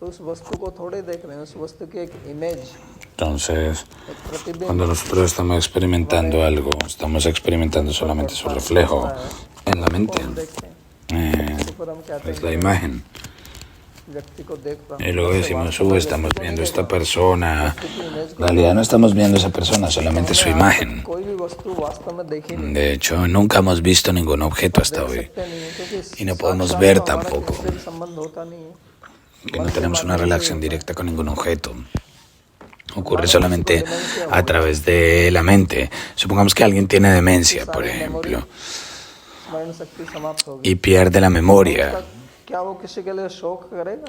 तो उस वस्तु को थोड़े देख रहे हैं उस वस्तु की एक इमेज Entonces, एक प्रतिबिंब cuando nosotros estamos experimentando algo, estamos experimentando solamente su reflejo en la mente. देखते हैं तो फिर हम कहते Es la imagen. हैं व्यक्ति को देख रहा Y luego decimos, estamos viendo esta persona. En realidad no estamos viendo a esa persona, solamente su imagen. कोई भी वस्तु वास्तव में देखी नहीं De hecho, nunca hemos visto ningún objeto hasta hoy. सकते नहीं है क्योंकि Y no podemos ver tampoco, किसी से भी संबंध होता नहीं है que no tenemos una relación directa con ningún objeto. Ocurre solamente a través de la mente. Supongamos que alguien tiene demencia, por ejemplo, स्मरण शक्ति समाप्त हो गई y pierde la memoria. क्या वो किसी के लिए शोक करेगा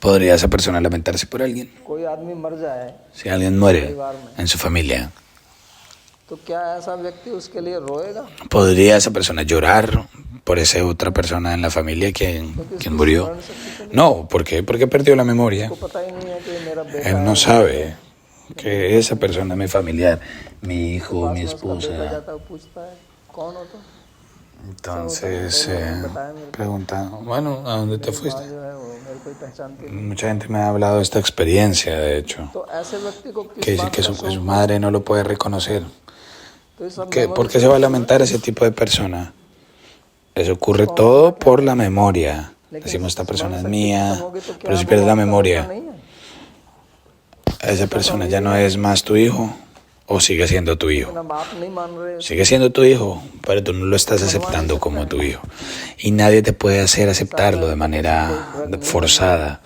¿Podría esa persona lamentarse por alguien? कोई आदमी मर जाए Si alguien muere en su familia, तो क्या ऐसा व्यक्ति उसके लिए रोएगा ¿podría esa persona llorar por esa otra persona en la familia quien murió? No, ¿por qué? Porque perdió la memoria. उसको पता ही नहीं है कि मेरा बेटा Él no sabe que esa persona es mi familiar, mi hijo, mi उसका बेटा esposa. जाता है पूछता है कौन हो तुम Entonces, pregunta, bueno, ¿a dónde te fuiste? जो है वो मेरे को ही पहचानती नहीं Mucha gente me ha hablado de esta experiencia, de hecho, तो ऐसे व्यक्ति को किस que dice बात que का su शोक madre no lo puede reconocer. तो ये सब ¿Por qué se va a lamentar ese tipo de persona? Eso ocurre todo por la memoria. Decimos, esta persona es mía, pero si pierdes la memoria, नहीं है ¿esa persona ya no es más tu hijo o sigue siendo tu hijo? ना बाप नहीं मान रहे Sigue siendo tu hijo, pero tú no lo estás aceptando como tu hijo. Y nadie te puede hacer aceptarlo de manera forzada.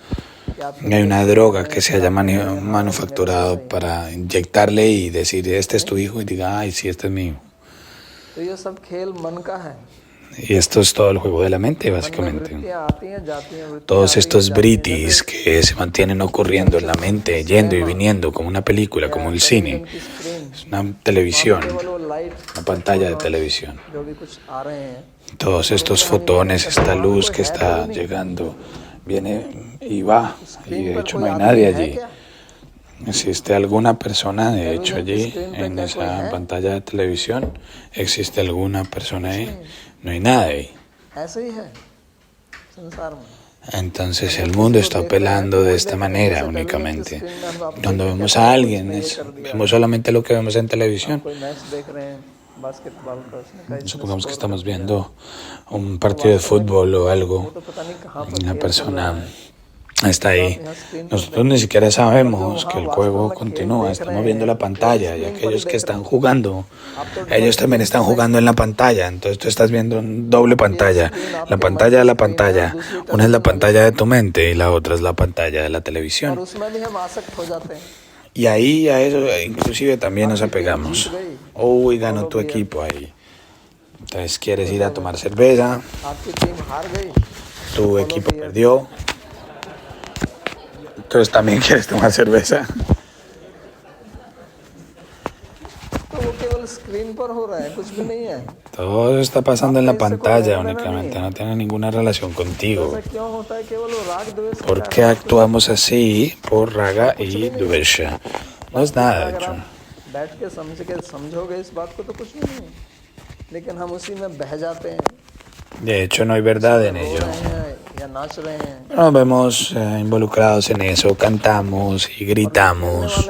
No hay una droga que se haya manufacturado para inyectarle y decir, este es tu hijo, y diga, ay, sí, este es mi hijo. तो ये सब खेल मन का है Y esto es todo el juego de la mente, básicamente. वृत्तियां आती हैं जाती हैं वृत्तियां Todos आती हैं, estos जाती हैं। britis que se mantienen ocurriendo en la mente, yendo y viniendo, como una película, como el cine. की स्क्रीन Es una televisión, केवल वो light una pantalla de televisión. जो भी कुछ आ रहे हैं Todos estos fotones, esta luz que está llegando, viene y va, y de hecho no hay nadie allí. ¿Existe alguna persona, de hecho, allí, en esa pantalla de televisión? ¿Existe alguna persona ahí? No hay nada ahí. ऐसे ही है संसार में Entonces el mundo está operando de esta manera únicamente. Cuando vemos a alguien, vemos solamente lo que vemos en televisión. Supongamos que estamos viendo un partido de fútbol o algo, y una persona está ahí. Nosotros ni siquiera sabemos que el juego continúa, estamos viendo la pantalla y aquellos que están jugando, ellos también están jugando en la pantalla. Entonces tú estás viendo en doble pantalla, la pantalla de la pantalla. Una es la pantalla de tu mente y la otra es la pantalla de la televisión. Y ahí a eso inclusive también nos apegamos. Uy, ganó tu equipo ahí. Entonces quieres ir a tomar cerveza, tu equipo perdió. Entonces también quieres tomar cerveza. Todo está pasando en la pantalla únicamente, no tiene ninguna relación contigo. ¿Por qué actuamos así? Por raga y dvesha. No es nada, de hecho. De hecho, no hay verdad en ello. Nos vemos involucrados en eso, cantamos y gritamos,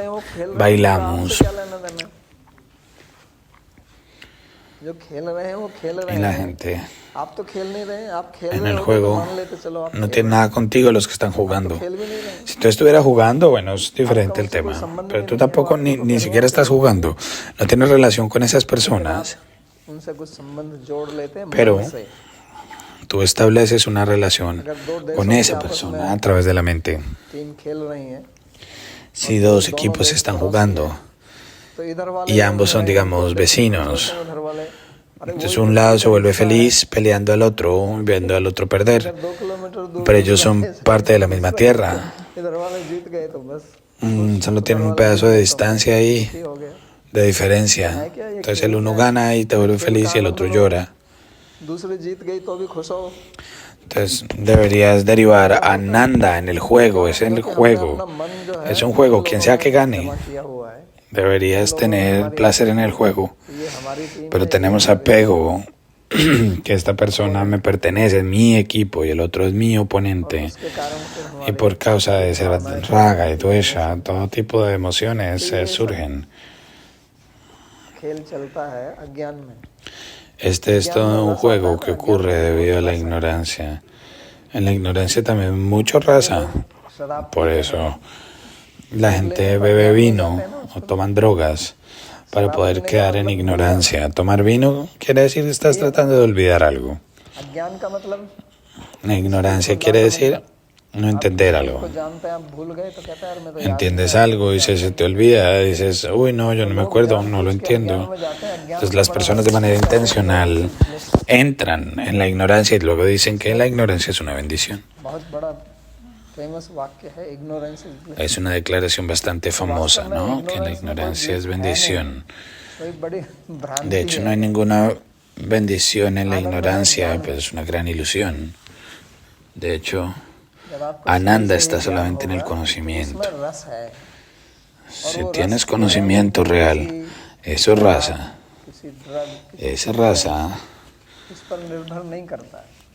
bailamos. Y la gente en el juego no tiene nada contigo los que están jugando. Si tú estuvieras jugando, bueno, es diferente el tema. Pero tú tampoco ni siquiera estás jugando. No tienes relación con esas personas. Pero tú estableces una relación con esa persona a través de la mente. Si dos equipos están jugando y ambos son, digamos, vecinos, entonces un lado se vuelve feliz peleando al otro, viendo al otro perder, pero ellos son parte de la misma tierra. Solo tienen un pedazo de distancia ahí, de diferencia. Entonces el uno gana y te vuelve feliz y el otro llora. Entonces deberías derivar a Nanda en el juego, es el juego, es un juego, quien sea que gane. Deberías tener placer en el juego, pero tenemos apego, que esta persona me pertenece, es mi equipo y el otro es mi oponente. Y por causa de ese raga y dvesha, todo tipo de emociones surgen. Este es todo un juego que ocurre debido a la ignorancia. En la ignorancia también mucho raza. Por eso la gente bebe vino o toman drogas para poder quedar en ignorancia. Tomar vino quiere decir que estás tratando de olvidar algo. La ignorancia quiere decir no entender algo. Entiendes algo y se te olvida, dices, uy, no, yo no me acuerdo, no lo entiendo. Entonces las personas de manera intencional entran en la ignorancia y luego dicen que la ignorancia es una bendición. Es una declaración bastante famosa, ¿no? Que la ignorancia es bendición. De hecho, no hay ninguna bendición en la ignorancia, pero es una gran ilusión. De hecho, Ananda está solamente en el conocimiento. Si tienes conocimiento real, eso es raza. Esa raza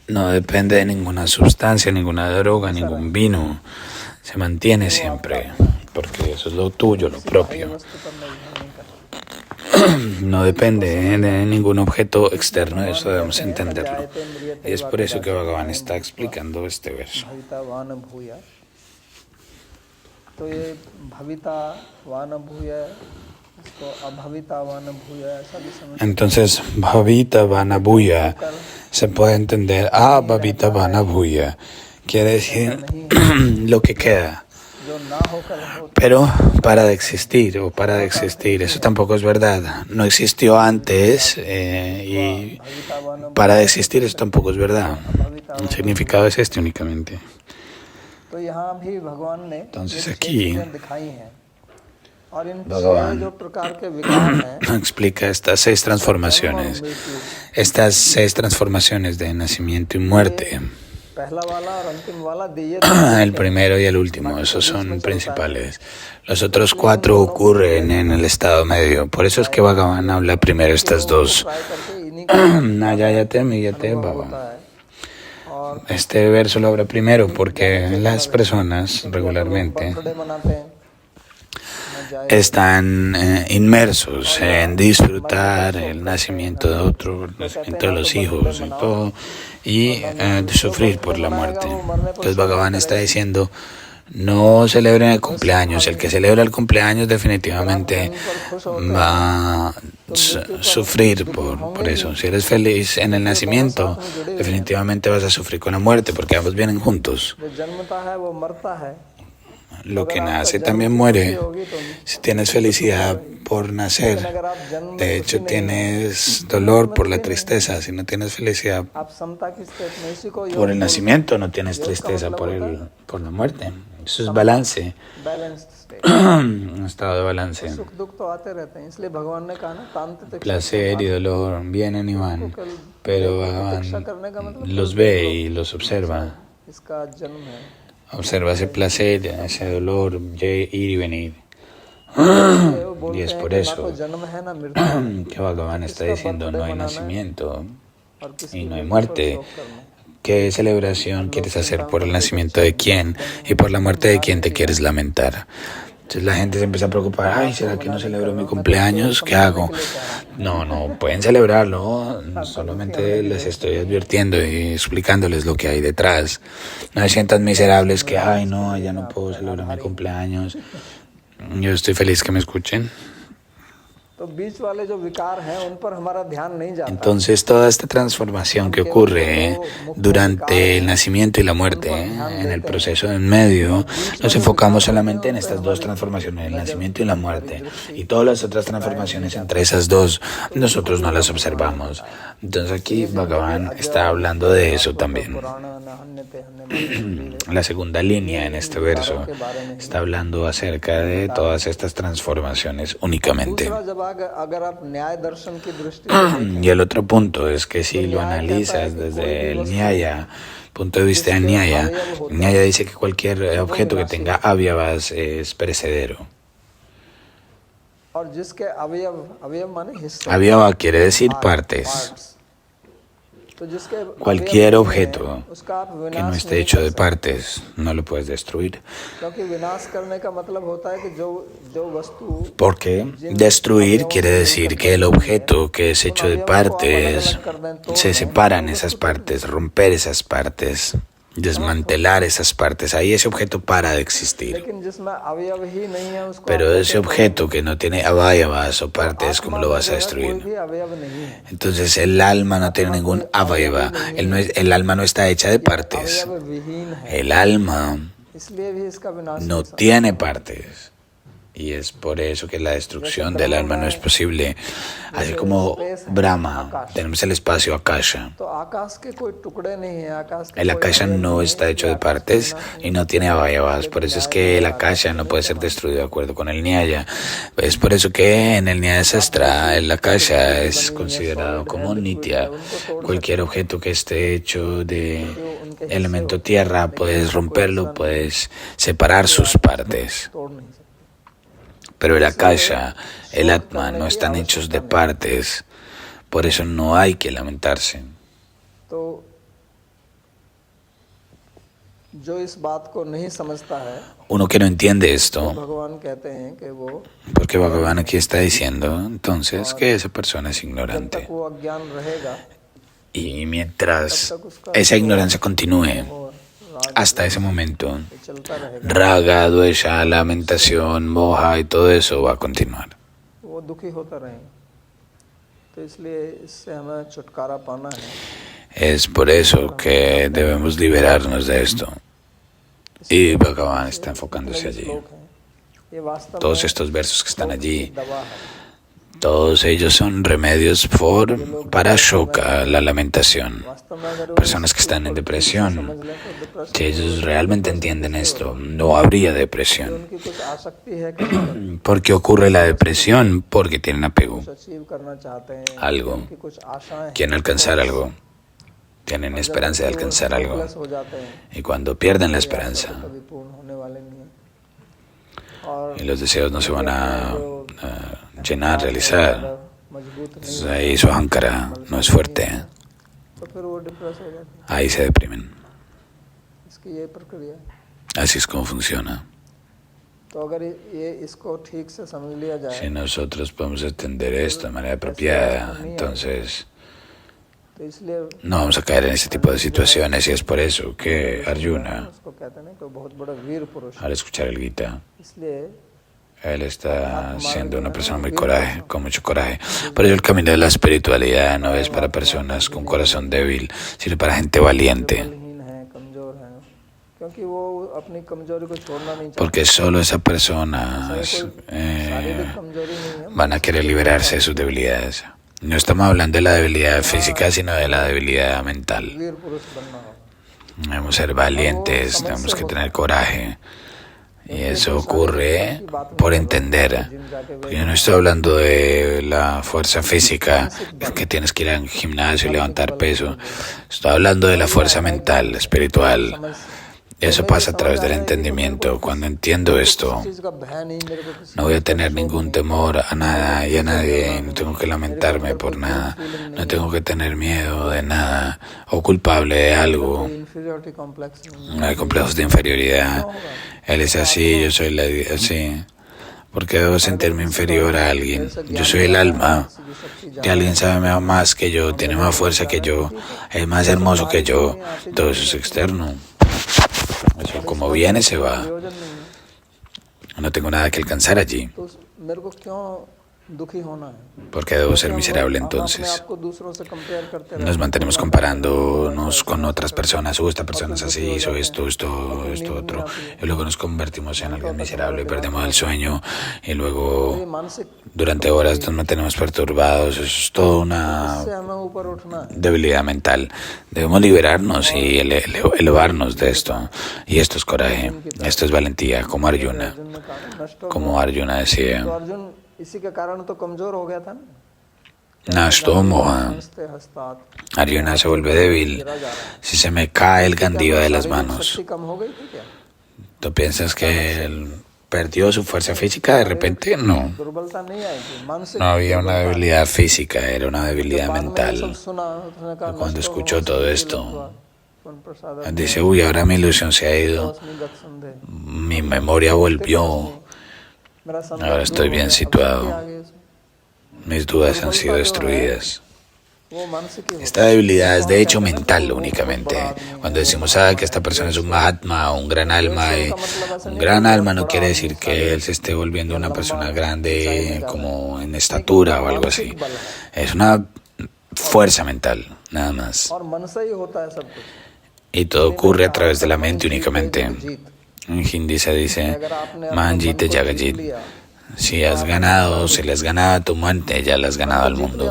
no depende de ninguna sustancia, ninguna droga, ningún vino. Se mantiene siempre, porque eso es lo tuyo, lo propio. No depende de ningún objeto externo, eso debemos entenderlo. Y es por eso que Bhagavan está explicando este verso. Entonces, Bhavita Vana Bhuya se puede entender Abhavita Vana Bhuya, quiere decir lo que queda. Pero para de existir, eso tampoco es verdad. No existió antes y para de existir eso tampoco es verdad. El significado es este únicamente. Entonces aquí Bhagavan explica estas 6 transformaciones, de nacimiento y muerte. El primero y el último, esos son principales. Los otros 4 ocurren en el estado medio. Por eso es que Bhagavan habla primero estas 2. Nayayate, Miyate, Bhava. este verso lo habla primero porque las personas regularmente birthday मनाते हैं están inmersos en disfrutar el nacimiento de otro, el nacimiento de los hijos y todo, y de sufrir por la muerte. Entonces Bhagavan está diciendo, no celebren el cumpleaños. El que celebra el cumpleaños definitivamente va a sufrir por eso. Si eres feliz en el nacimiento, definitivamente vas a sufrir con la muerte, porque ambos vienen juntos. जो जन्मता है वो मरता है Lo que nace también muere. Si tienes felicidad por nacer, de hecho tienes dolor por la tristeza. Si no tienes felicidad आप समता की स्थिति में इसी को por el nacimiento, no tienes tristeza por la muerte. Eso es balance, balanced state un estado de balance. सुख दुख तो आते रहते हैं इसलिए भगवान ने कहा ना तांत्रिक Placer y dolor vienen y van, pero Bhagavan los ve y los observa. इसका जन्म है Observa ese placer, ese dolor, ir y venir. Y es por eso जन्म है ना मृत्यु que Bhagavan está diciendo, no hay nacimiento और किसी y no hay muerte. ¿Qué celebración quieres hacer por el nacimiento de quién y por la muerte de quién te quieres lamentar? Entonces la gente se empieza a preocupar, ay, ¿será que no celebro mi cumpleaños? ¿Qué hago? No, pueden celebrarlo, solamente les estoy advirtiendo y explicándoles lo que hay detrás. No se sientan miserables que, ay, no, ya no puedo celebrar mi cumpleaños. Yo estoy feliz que me escuchen. तो बीच वाले जो विकार हैं उन पर हमारा ध्यान नहीं जाता Entonces toda esta transformación que ocurre durante el nacimiento y la muerte, en el proceso en medio, nos enfocamos solamente en estas dos transformaciones, el nacimiento y la muerte. Y todas las otras transformaciones entre esas dos, nosotros no las observamos. Entonces aquí Bhagavan está hablando de eso también. La segunda línea en este verso está hablando acerca de todas estas transformaciones únicamente. अगर आप न्याय दर्शन की दृष्टि Y el otro punto es que si lo analizas desde el Nyaya, punto de vista del Nyaya, Nyaya dice que cualquier objeto que tenga avyavas es perecedero. और जिसके अवयव अवयव माने हिस्से Avyava quiere decir partes. तो जिसके Cualquier objeto उसका आप que no विनाश esté hecho de partes no lo puedes destruir. क्योंकि विनाश करने का मतलब होता है कि जो वस्तु Porque destruir quiere decir que el objeto que es hecho de partes se separan esas partes, romper esas partes, desmantelar esas partes. Ahí ese objeto para de existir. लेकिन जिसमें अवयव ही नहीं है उसको Pero ese objeto que no tiene avayavas o partes, ¿cómo lo vas a कोई destruir? भी अवयव नहीं है Entonces el alma no tiene ningún avayava. El alma no está hecha de partes. अवयव विहीन है El alma इसलिए भी इसका विनाश no tiene partes. Y es por eso que la destrucción del alma no es posible. Así como Brahma, tenemos el espacio Akasha. तो आकाश के कोई टुकड़े नहीं है आकाश के El Akasha no está hecho de partes y no tiene avayavas. Por eso es que el Akasha no puede ser destruido de acuerdo con el Nyaya. Es por eso que en el Nyaya Sastra el Akasha es considerado como Nitya. Cualquier objeto que esté hecho de elemento tierra, puedes romperlo, puedes separar sus partes. तोड़ नहीं सकते Pero el Akasha, el Atma, no están hechos de partes. Por eso no hay que lamentarse. तो जो इस बात को नहीं समझता है Uno que no entiende esto, भगवान कहते हैं कि वो porque Bhagavan aquí está diciendo, entonces, que esa persona es जब ignorante. तक वो अज्ञान रहेगा Y mientras esa ignorancia continúe, वो hasta ese momento, चलता रहेगा raga, duesha, lamentación, moja y todo eso va a continuar. वो दुखी होता रहेगा तो इसलिए इससे हमें छुटकारा पाना है Es por eso que debemos liberarnos de esto. Y Bhagavan está enfocándose allí. श्लोक है ये वास्तव Todos estos versos que están allí, में दवा है todos ellos son remedios para shoka, la lamentación. वास्तव में अगर Personas que están en depresión, समझ लें तो depression si ellos realmente entienden esto, no habría depresión. उनकी कुछ आसक्ति है कि ¿Por qué ocurre la depresión? Porque tienen apego, कुछ अचीव करना चाहते हैं algo, उनकी कुछ आशाएं हैं quieren alcanzar algo, tienen esperanza de alcanzar algo. Plus हो जाते हैं Y cuando pierden la esperanza कभी पूर्ण होने वाले नहीं है और y los deseos no se van a llenar, realizar, मजबूत नहीं entonces ahí su ahankara no es fuerte, तो फिर वो डिप्रेस हो जाते हैं ahí se deprimen. इसकी ये प्रक्रिया है। Así es como funciona. तो अगर ये इसको ठीक से समझ लिया जाए, Si nosotros podemos entender esto de manera apropiada, entonces तो इसलिए no vamos a caer en ese tipo de situaciones, y es por eso que Arjuna, उसको कहते हैं ना कि वो बहुत बड़ा वीर पुरुष है। al escuchar el Gita, इसलिए él está siendo una persona muy coraje, con mucho coraje. Por ello el camino de la espiritualidad no es para personas con corazón débil, sino para gente valiente. बलहीन है, कमजोर है, क्योंकि वो अपनी कमजोरी को छोड़ना नहीं चाहते। Porque solo esa persona शारीरिक कमजोरी नहीं है, van a querer liberarse de sus debilidades. No estamos hablando de la debilidad física, sino de la debilidad mental. वीर पुरुष बनना होगा। Debemos ser valientes, tenemos que tener coraje. Y eso ocurre por entender. Yo no estoy hablando de la fuerza física, que tienes que ir al gimnasio y levantar peso. Estoy hablando de la fuerza mental, espiritual. Eso pasa a través del entendimiento. Cuando entiendo esto, no voy a tener ningún temor a nada y a nadie. No tengo que lamentarme por nada. No tengo que tener miedo de nada o culpable de algo. No hay complejos de inferioridad. Él es así, yo soy así. ¿Por qué debo sentirme inferior a alguien? Yo soy el alma. Que alguien sabe más que yo, tiene más fuerza que yo, es más hermoso que yo. Todo eso es externo. Eso como viene se va. No tengo nada que alcanzar allí. ¿Por qué debo ser miserable entonces? Nos mantenemos comparándonos con otras personas. Esta persona es así, hizo esto, otro. Y luego nos convertimos en alguien miserable, perdemos el sueño. Y luego durante horas nos mantenemos perturbados. Eso es toda una debilidad mental. Debemos liberarnos y elevarnos de esto. Y esto es coraje, esto es valentía, como Arjuna. Como Arjuna decía. इसी के कारण तो कमजोर हो गया था ना। Nashto Moha. Arjuna se vuelve débil si se me cae el Gandiva de las manos. ¿Tú piensas que él perdió su fuerza física de repente? No. No había una debilidad física, era una debilidad mental. Y cuando escuchó todo esto, dice, uy, ahora mi ilusión se ha ido, mi memoria volvió. Ahora estoy bien situado. Mis dudas han sido destruidas. Esta debilidad es de hecho mental únicamente. Cuando decimos que esta persona es un Mahatma o un gran alma, un gran alma no quiere decir que él se esté volviendo una persona grande como en estatura o algo así. Es una fuerza mental, nada más. Y todo ocurre a través de la mente únicamente. En hindi se dice, Manjite Jagajit. Si has ganado, si le has ganado a tu mente, ya le has ganado al mundo.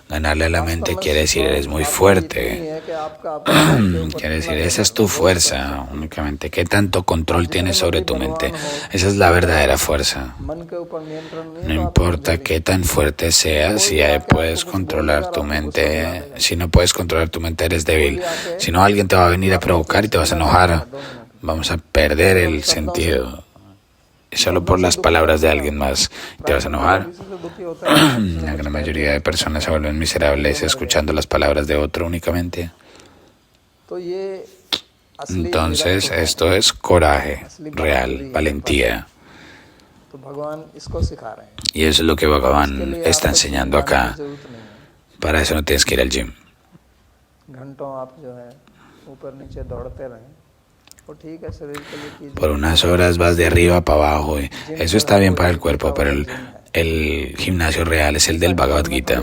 Ganarle a la mente quiere decir, eres muy fuerte. Quiere decir, esa es tu fuerza únicamente. ¿Qué tanto control tienes sobre tu mente? Esa es la verdadera fuerza. No importa qué tan fuerte seas, si puedes controlar tu mente. Si no puedes controlar tu mente, eres débil. Si no, alguien te va a venir a provocar y te vas a enojar. Vamos a perder el sentido. Solo por las palabras de alguien más te vas a enojar. La gran mayoría de personas se vuelven miserables escuchando las palabras de otro únicamente. Entonces, esto es coraje real, valentía. Y eso es lo que Bhagavan está enseñando acá. Para eso no tienes que ir al gym. Por unas horas vas de arriba para abajo. Eso está bien para el cuerpo, pero el gimnasio real es el del Bhagavad Gita.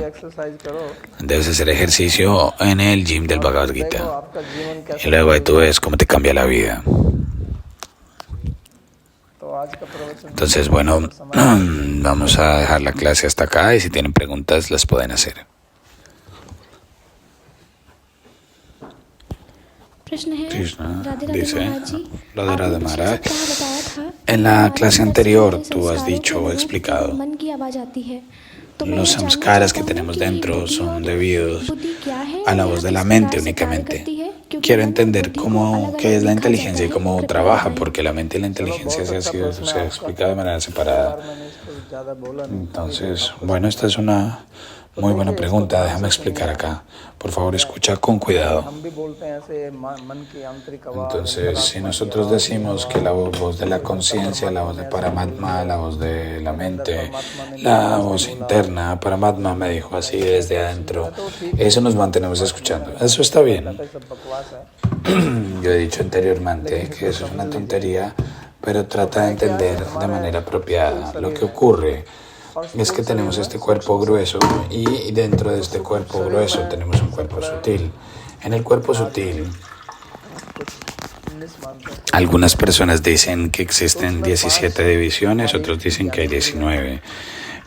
Debes hacer ejercicio en el gym del Bhagavad Gita. Y luego ahí tú ves cómo te cambia la vida. Entonces, bueno, vamos a dejar la clase hasta acá y si tienen preguntas las pueden hacer. Krishna dice, Radha Maharaj, en la clase anterior tú has dicho o explicado, los samskaras que tenemos dentro son debidos a la voz de la mente únicamente. Quiero entender qué es la inteligencia y cómo trabaja, porque la mente y la inteligencia se ha explicado de manera separada. Entonces, bueno, esta es una Muy buena pregunta, déjame explicar acá. Por favor, escucha con cuidado. हम भी बोलते हैं ऐसे मन की आंतरिक आवाज, Entonces, si nosotros decimos que la voz de la conciencia, la voz de Paramatma, la voz de la mente, la voz interna, Paramatma me dijo así desde adentro, eso nos mantenemos escuchando. Eso está bien. ये सब बकवास है। Yo he dicho anteriormente que eso es una tontería, pero trata de entender de manera apropiada. Lo que ocurre es que tenemos este cuerpo grueso y dentro de este cuerpo grueso tenemos un cuerpo sutil. En el cuerpo sutil, algunas personas dicen que existen 17 divisiones, otros dicen que hay 19.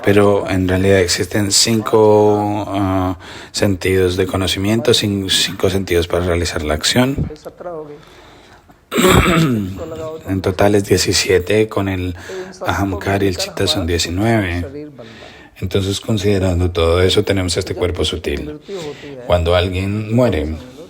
Pero en realidad existen 5 sentidos de conocimiento, 5 sentidos para realizar la acción. 17 हो गई। En total es 17, con el Ahamkar y el Chitta son 19. शरीर बनता है। Entonces, considerando todo eso, tenemos este cuerpo sutil. मृत्यु होती है Cuando alguien muere,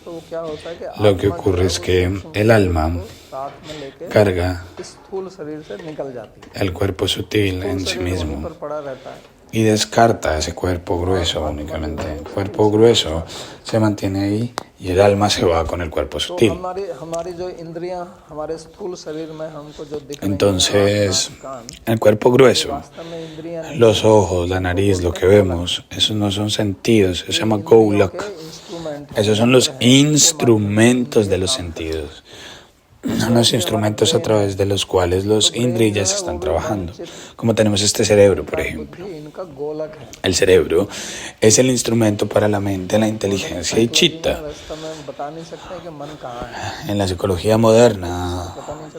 तो वो क्या होता है कि lo que ocurre es que el alma साथ में लेके carga स्थूल शरीर से निकल जाती है। el cuerpo sutil en sí शरीर वहीं mismo पर पड़ा रहता है। y descarta ese cuerpo grueso únicamente. El cuerpo grueso se mantiene ahí y el alma se va con el cuerpo तो sutil. हमारी जो इंद्रियां हमारे स्थूल शरीर में हमको जो दिख रही हैं, Entonces, कान, el cuerpo grueso, वास्तव में इंद्रियां नहीं, los ojos, la nariz, lo que vemos, esos no son sentidos, eso se llama Golak. Instrument Esos son los instrumentos de los sentidos. Son los instrumentos a través de los cuales los indriyas están trabajando. Como tenemos este cerebro, por ejemplo. बुद्धि इनका गोलक है। El cerebro es el instrumento para la mente, la inteligencia y chitta. वास्तव में बता नहीं सकते कि मन कहाँ है। En la psicología moderna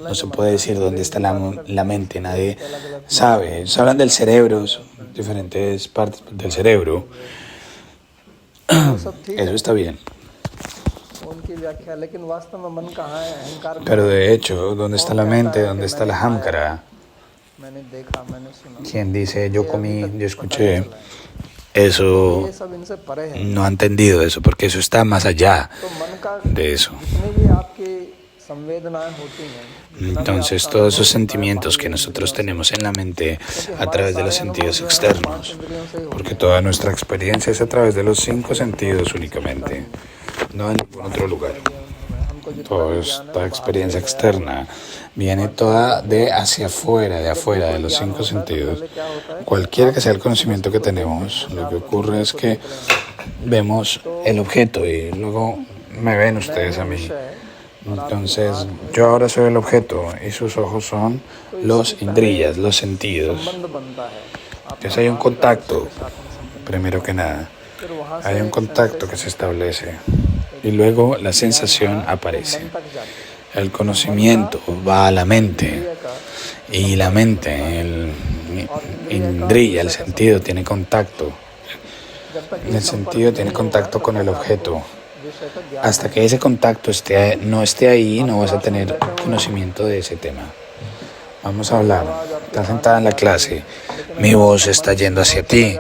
no se puede decir dónde está la mente, nadie sabe. Se hablan del cerebro, diferentes partes del cerebro. Eso está bien. उनकी व्याख्या, लेकिन वास्तव में मन कहाँ है, अहंकार कहाँ Pero de hecho, ¿dónde está la mente? ¿Dónde está la Hamkara? है? मैंने देखा, मैंने सुना, Quien dice yo comí, yo escuché, eso ये सब इनसे परे है। no ha entendido eso, porque eso está más allá तो मन का de eso. जितनी भी आपकी संवेदनाएं होती हैं, Entonces, todos esos sentimientos que nosotros tenemos en la mente a través de los sentidos externos, porque toda nuestra experiencia es a través de los 5 sentidos únicamente, no en ningún otro lugar. Toda esta experiencia externa viene toda de hacia afuera, de los 5 sentidos. Cualquiera que sea el conocimiento que tenemos, lo que ocurre es que vemos el objeto y luego me ven ustedes a mí. Entonces, yo ahora soy el objeto y sus ojos son los indriyas, los sentidos. संबंध बनता है। Entonces hay un contacto, primero que nada. फिर वहाँ से Hay un contacto que se establece y luego la sensación aparece. तक जाती El conocimiento va a la mente y la mente, el indriya, el sentido, tiene contacto. है। जब तक El sentido tiene contacto con el objeto. विषय का ज्ञान Hasta que ese contacto no esté ahí, no vas a tener conocimiento de ese tema. Vamos a hablar. Estás sentada en la clase. Mi voz está yendo hacia ti.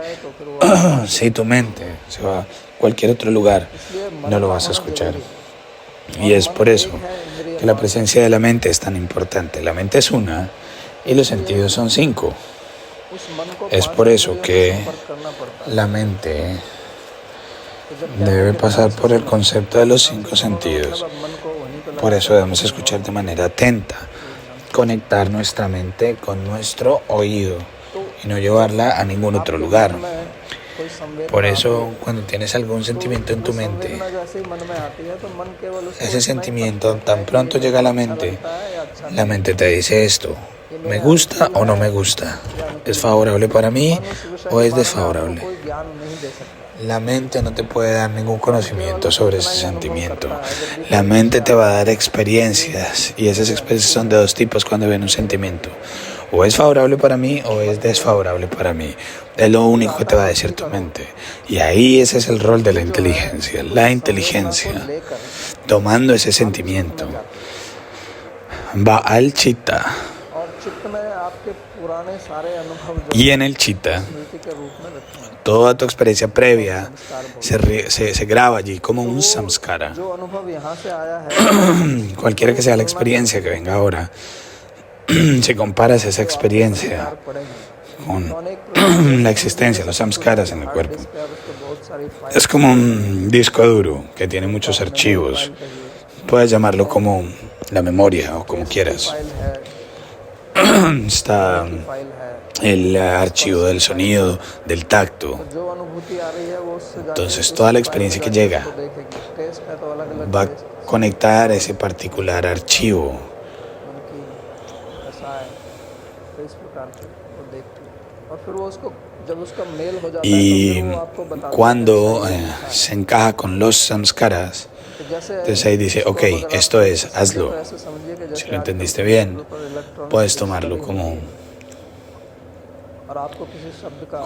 Si tu mente se va a cualquier otro lugar, no lo vas a escuchar. Y es por eso que la presencia de la mente es tan importante. La mente es una y los sentidos son 5. उस मन को Es por eso que करना पड़ता la mente debe pasar por el concepto de los 5 sentidos. है। मन को वहीं पे Por eso debemos escuchar de manera atenta, conectar nuestra mente con nuestro oído y no llevarla a ningún otro lugar. कोई संवेदना Por eso, cuando tienes algún sentimiento en tu mente, जैसे ही मन में आती है तो मन केवल उसको ese sentimiento tan pronto llega a la mente te dice esto: ¿me gusta o no me gusta? ¿Es favorable para mí o es desfavorable? कोई ज्ञान नहीं दे सकता। La mente no te puede dar ningún conocimiento sobre ese sentimiento. La mente te va a dar experiencias y esas experiencias son de 2 tipos cuando ven un sentimiento. O es favorable para mí o es desfavorable para mí. Es lo único que te va a decir tu mente. Y ahí ese es el rol de la inteligencia. La inteligencia, tomando ese sentimiento, va al chitta. और चित्त में आपके पुराने सारे अनुभव जो Y en el chitta, स्मृति के रूप में रखे हैं। toda tu experiencia previa se graba allí como un samskara. जो अनुभव यहाँ से आया है Cualquiera que sea la experiencia que venga ahora, si comparas esa experiencia पड़ेंगे। con la existencia, los samskaras en el cuerpo. Es como un disco duro que tiene muchos archivos. Puedes llamarlo como la memoria o como quieras. Está el archivo del sonido, del tacto. Entonces toda la experiencia que llega va a conectar ese particular archivo. Y cuando se encaja con los samskaras, entonces ahí dice, ok, esto es, hazlo. Si lo entendiste bien, puedes tomarlo como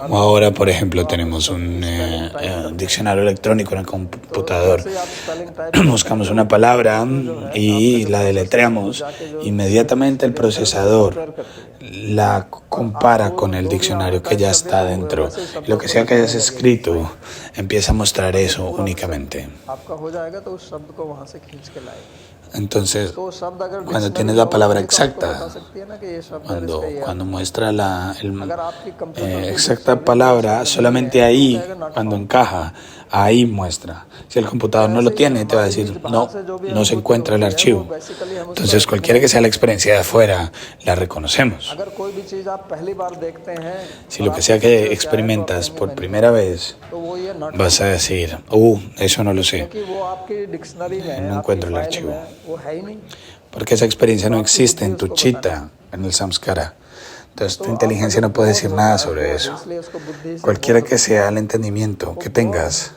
ahora, por ejemplo, tenemos un diccionario electrónico en el computador. Buscamos una palabra y la deletreamos. Inmediatamente el procesador la compara con el diccionario que ya está dentro. Lo que sea que hayas escrito, empieza a mostrar eso únicamente. Entonces, cuando tienes la palabra exacta, cuando muestra la exacta palabra, solamente ahí, cuando encaja, ahí muestra. Si el computador no lo tiene, te va a decir, no se encuentra el archivo. Entonces, cualquiera que sea la experiencia de afuera, la reconocemos. Si lo que sea que experimentas por primera vez, vas a decir, eso no lo sé. No encuentro el archivo. Porque esa experiencia no existe en tu chitta, en el samskara. Entonces tu inteligencia no puede decir nada sobre eso. Cualquiera que sea el entendimiento que tengas,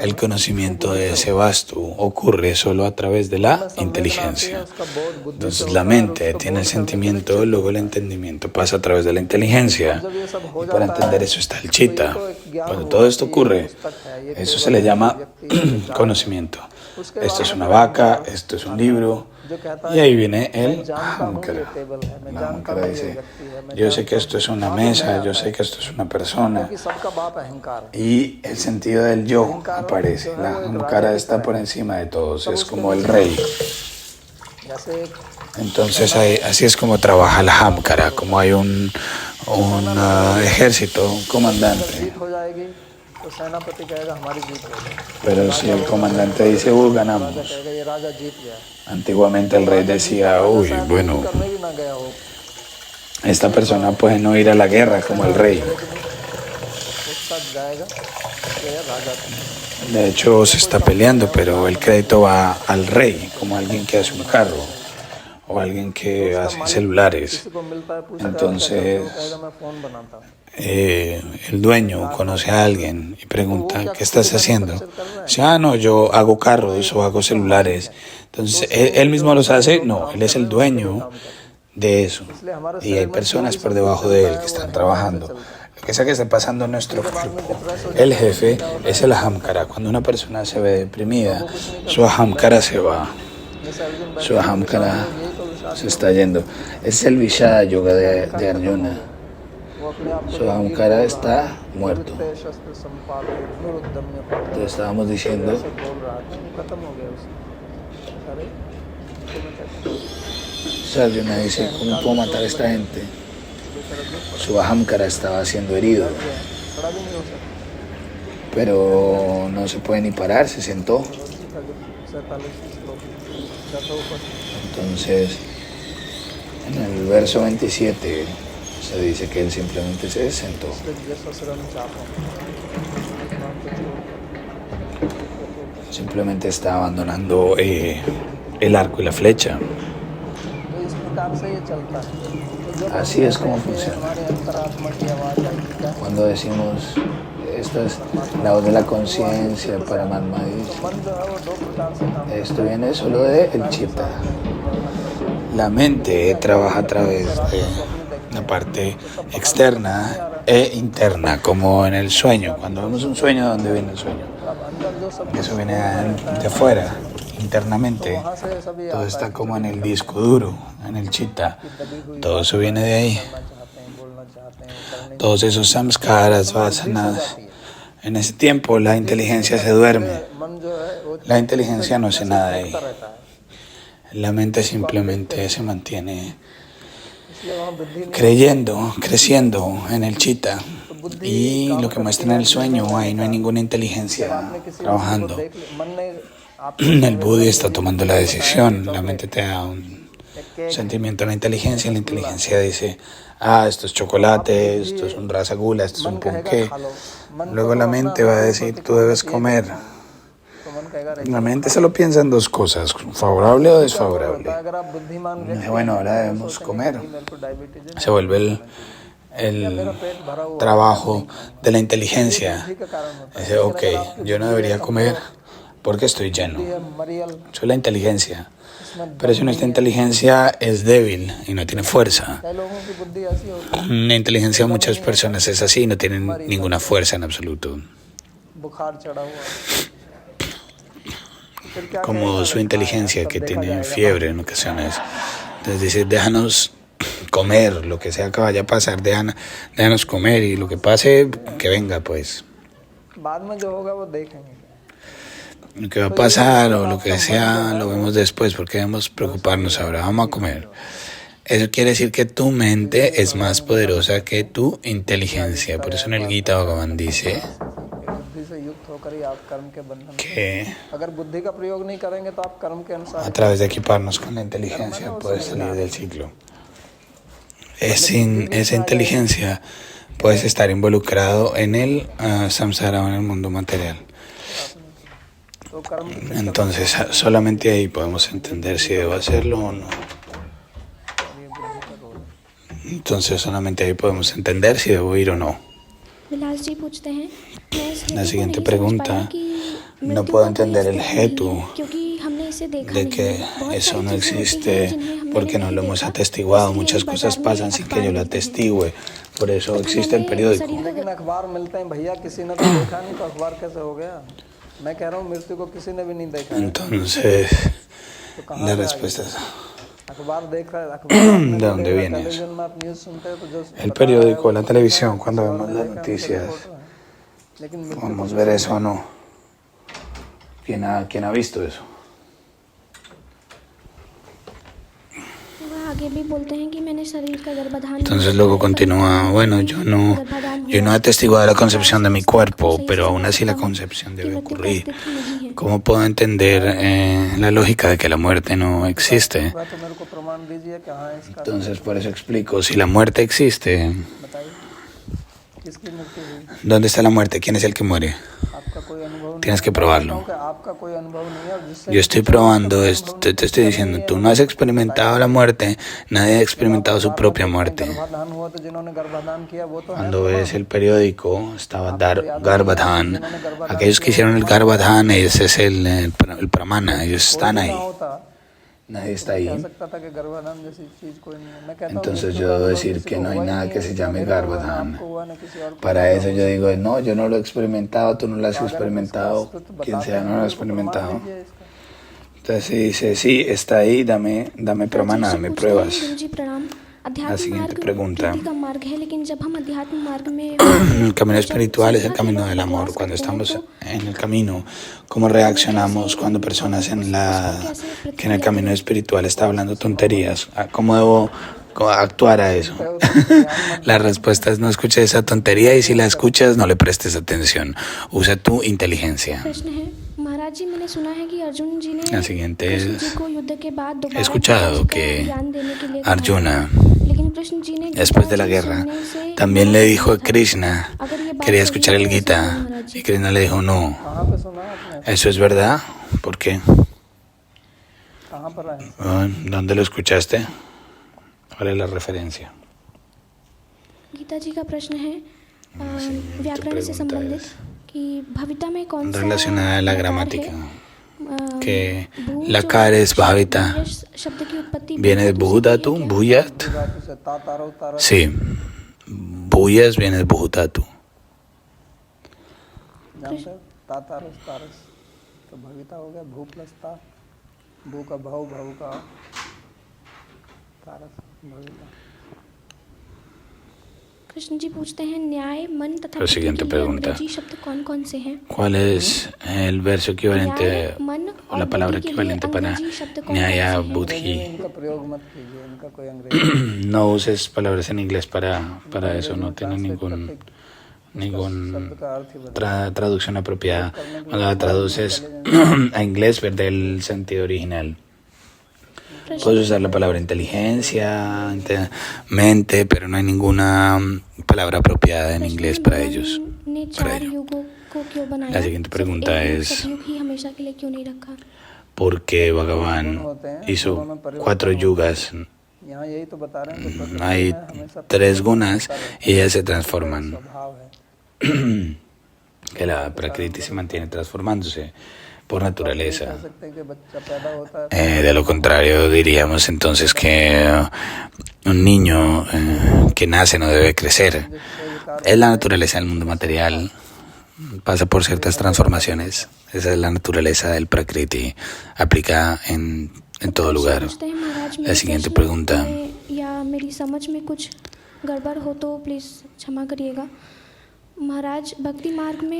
el conocimiento de ese vastu ocurre solo a través de la inteligencia. Entonces la mente tiene el sentimiento, luego el entendimiento pasa a través de la inteligencia. Y para entender eso está el chitta. Cuando todo esto ocurre, eso se le llama conocimiento. Esto es una vaca, esto es un libro, y ahí viene el ahamkara. El ahamkara dice, yo sé que esto es una mesa, yo sé que esto es una persona, y el sentido del yo aparece. La ahamkara está por encima de todos, es como el rey. Entonces así es como trabaja la ahamkara, como hay un ejército, un comandante. Pero si el comandante dice, ganamos. Antiguamente el rey decía, bueno, esta persona puede no ir a la guerra como el rey. De hecho se está peleando, pero el crédito va al rey, como alguien que hace un carro o alguien que hace celulares. Entonces el dueño conoce a alguien y pregunta, ¿qué estás haciendo? Dice, no, yo hago carros o hago celulares. Entonces, ¿él mismo los hace? No, él es el dueño de eso. Y hay personas por debajo de él que están trabajando. Lo que sea que esté pasando en nuestro cuerpo, el jefe es el ahamkara. Cuando una persona se ve deprimida, su ahamkara se va. Su ahamkara se está yendo. Es el Vishada Yoga de Arjuna. Su ahamkara está muerto. Entonces estábamos diciendo, Arjuna dice, ¿cómo puedo matar a esta gente? Su ahamkara estaba siendo herido, pero no se puede ni parar, se sentó. Entonces, en el verso 27 se dice que él simplemente se sentó. Simplemente está abandonando el arco y la flecha. Así es como funciona. Cuando decimos, esta es la voz de la conciencia, Paramatma dice, esto viene solo del chitta. La mente trabaja a través de la parte externa e interna, como en el sueño. Cuando vemos un sueño, ¿de dónde viene el sueño? Eso viene de afuera, internamente. Todo está como en el disco duro, en el chitta. Todo eso viene de ahí. Todos esos samskaras, vasanas. En ese tiempo la inteligencia se duerme. La inteligencia no hace nada ahí. La mente simplemente se mantiene इसलिए वहाँ बुद्धि नहीं। creyendo, creciendo en el chitta. Y lo que muestra en el sueño, ahí no hay ninguna inteligencia trabajando. El Buda está tomando la decisión, la mente te da un sentimiento de la inteligencia, y la inteligencia dice, esto es chocolate, esto es un rasagula, esto es un ponqué. Luego la mente va a decir, tú debes comer. La mente solo piensa en dos cosas, favorable o desfavorable. Dice, bueno, ahora debemos comer. Se vuelve el trabajo de la inteligencia. Dice, ok, yo no debería comer porque estoy lleno. Eso es la inteligencia. Pero si nuestra inteligencia es débil y no tiene fuerza, la inteligencia de muchas personas es así, no tienen ninguna fuerza en absoluto. Como su inteligencia que tiene fiebre en ocasiones. Entonces dice, déjanos comer, lo que sea que vaya a pasar, déjanos comer y lo que pase, que venga pues. Lo que va a pasar o lo que sea, lo vemos después porque debemos preocuparnos ahora, vamos a comer. Eso quiere decir que tu mente es más poderosa que tu inteligencia. Por eso en el Gita Bhagavan dice que a través de equiparnos con la inteligencia puedes salir del ciclo. Sin esa inteligencia puedes estar involucrado en el samsara o en el mundo material. Entonces solamente ahí podemos entender si debo hacerlo o no. Entonces solamente ahí podemos entender si debo ir o no. La siguiente pregunta, no puedo entender el hetu de que eso no existe porque no lo hemos atestiguado. Muchas cosas pasan sin que yo lo atestigue. Por eso existe el periódico. Entonces, la respuesta es, ¿de dónde viene eso? El periódico, la televisión, cuando vemos las noticias, podemos ver eso o no. ¿Quién ha visto eso? Entonces luego continúa, bueno, yo no he atestiguado la concepción de mi cuerpo, pero aún así la concepción debe ocurrir. ¿Cómo puedo entender la lógica de que la muerte no existe? Entonces por eso explico, si la muerte existe, ¿dónde está la muerte? ¿Quién es el que muere? Tienes que probarlo. Yo estoy probando esto, te estoy diciendo, tú no has experimentado la muerte, nadie ha experimentado su propia muerte. Cuando ves el periódico, estaba Garbhadhan. Aquellos que hicieron el Garbhadhan, ese es el pramana, ellos están ahí. Nadie está ahí. Entonces yo debo decir que no hay nada que se llame Garbhadhan. Para eso yo digo, no, yo no lo he experimentado, tú no lo has experimentado, quien sea no lo ha experimentado. Entonces si dice, sí, está ahí, dame pramana, dame pruebas. La siguiente pregunta. El camino espiritual es el camino del amor. Cuando estamos en el camino, ¿cómo reaccionamos cuando personas que en el camino espiritual está hablando tonterías? ¿Cómo debo actuar a eso? La respuesta es no escuches esa tontería y si la escuchas no le prestes atención. Usa tu inteligencia. La siguiente es, he escuchado que Arjuna, después de la guerra, también le dijo a Krishna, quería escuchar el Gita, y Krishna le dijo, no. ¿Eso es verdad? ¿Por qué? ¿Dónde lo escuchaste? ¿Cuál es la referencia? Relacionada a la gramática, que la cara es bhavita, viene de bhudatu, bhuyat. Sí, bhuyas viene de bhudatu. La siguiente pregunta, ¿cuál es el verso equivalente la palabra equivalente para Nyaya Buddhi. इनका प्रयोग मत कीजिए, इनका कोई अंग्रेजी No uses palabras en inglés para eso, no tiene शब्द ningún का अर्थ ही बदल traducción apropiada. Cuando la traduces a inglés pierde el sentido original. Puedes usar la palabra inteligencia, mente, pero no hay ninguna palabra apropiada en inglés para ellos. Para ello. La siguiente pregunta es: ¿por qué Bhagavan hizo 4 yugas? यहाँ यही तो बता रहे हैं कि प्रकृति Hay में हमेशा 3 gunas y ellas se transforman. स्वभाव है। Que la Prakriti se mantiene transformándose por कह naturaleza. सकते हैं कि बच्चा पैदा होता है De lo contrario, diríamos entonces que un niño que nace no debe crecer. Es la naturaleza del mundo material. Pasa por ciertas transformaciones. Esa es la naturaleza del Prakriti. Aplica en todo lugar. La siguiente pregunta.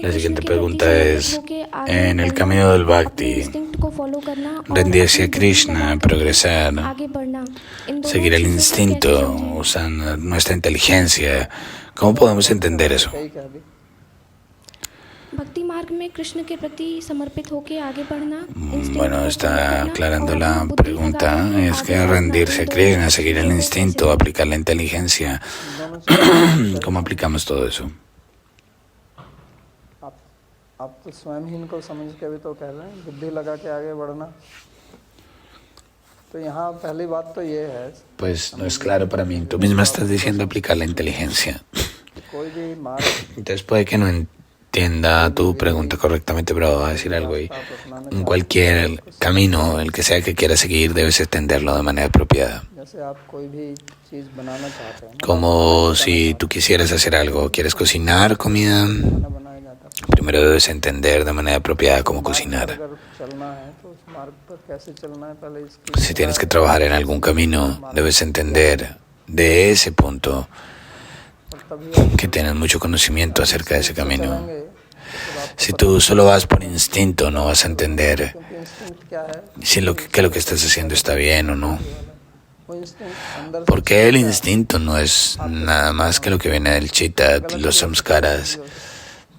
La siguiente pregunta es: en el camino del Bhakti, rendirse a Krishna, progresar, seguir el instinto, usar nuestra inteligencia, ¿cómo podemos entender eso? सही कह दी। Bueno, está aclarando la pregunta. Es que rendirse a Krishna, seguir el instinto, aplicar la inteligencia. ¿Cómo aplicamos todo eso? आप तो स्वयं ही इनको समझ के भी तो कह रहे हैं बुद्धि लगा के आगे बढ़ना। तो यहाँ पहली बात तो ये है Pues no es claro para mí. Tú misma estás diciendo aplicar la inteligencia. कोई भी मार्ग Entonces puede que no entienda tu pregunta correctamente, pero voy a decir algo ahí. En cualquier camino, el que sea que quieras seguir, debes entenderlo de manera apropiada. जैसे आप कोई भी चीज़ बनाना चाहते हैं Como si tú quisieras hacer algo, quieres cocinar comida, ना बनाया जाता है। primero debes entender de manera apropiada cómo cocinar. अगर चलना है तो उस मार्ग पर कैसे चलना है पहले इसकी Si tienes que trabajar en algún camino, debes entender de ese punto और तभी que tienes mucho conocimiento acerca de ese camino. चलेंगे। Si tú solo vas por instinto, no vas a entender क्योंकि इंस्टिंक्ट क्या है si que lo que estás haciendo está bien o no. वो इंस्टिंक्ट अंदर से Porque el instinto no es nada más que lo que viene del chitta. Los samskaras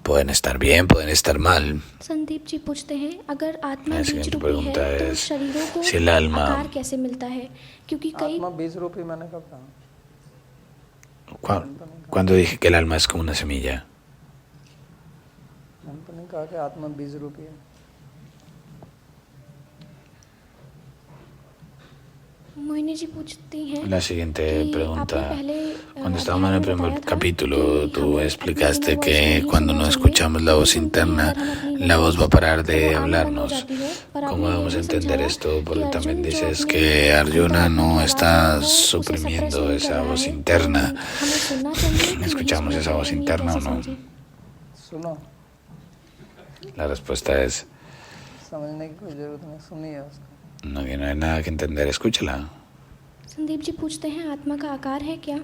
pueden estar bien, pueden estar mal. Sandeep जी पूछते हैं अगर आत्मा La बीज siguiente रूपी pregunta है तो es शरीरों को si el alma, आकार कैसे मिलता है क्योंकि कई आत्मा बीज रूपी मैंने कब कहा cuando dije que el alma es como una semilla, मैंने तो नहीं कहा कि आत्मा बीज रूपी है। मोहिनी जी पूछती हैं la siguiente कि आपने pregunta. पहले Cuando estábamos en el अध्याय में primer बताया था capítulo, कि tú हमें explicaste अपनी que inner voice cuando नहीं no सुननी escuchamos la voz चाहिए। interna, क्योंकि अगर हम अपनी la inner voz va a voice parar de तो वो आम बन hablarnos. जाती है। पर ¿Cómo आपने ये debemos भी entender समझाया esto? कि Porque अर्जुन también जो dices अपने que Arjuna अंतरात्मा no की está आवाज़ है, वो उसे suprimiendo suppress नहीं esa कर रहा voz है। interna. हमें सुनना चाहिए कि नहीं ¿Escuchamos सुनना esa voz चाहिए, ये interna o कैसे no? समझें? सुनो La respuesta es: समझने की कोई जरूरत नहीं सुनिए उसको no, que no hay nada que entender, escúchala. Sandeep जी पूछते हैं आत्मा का आकार है क्या?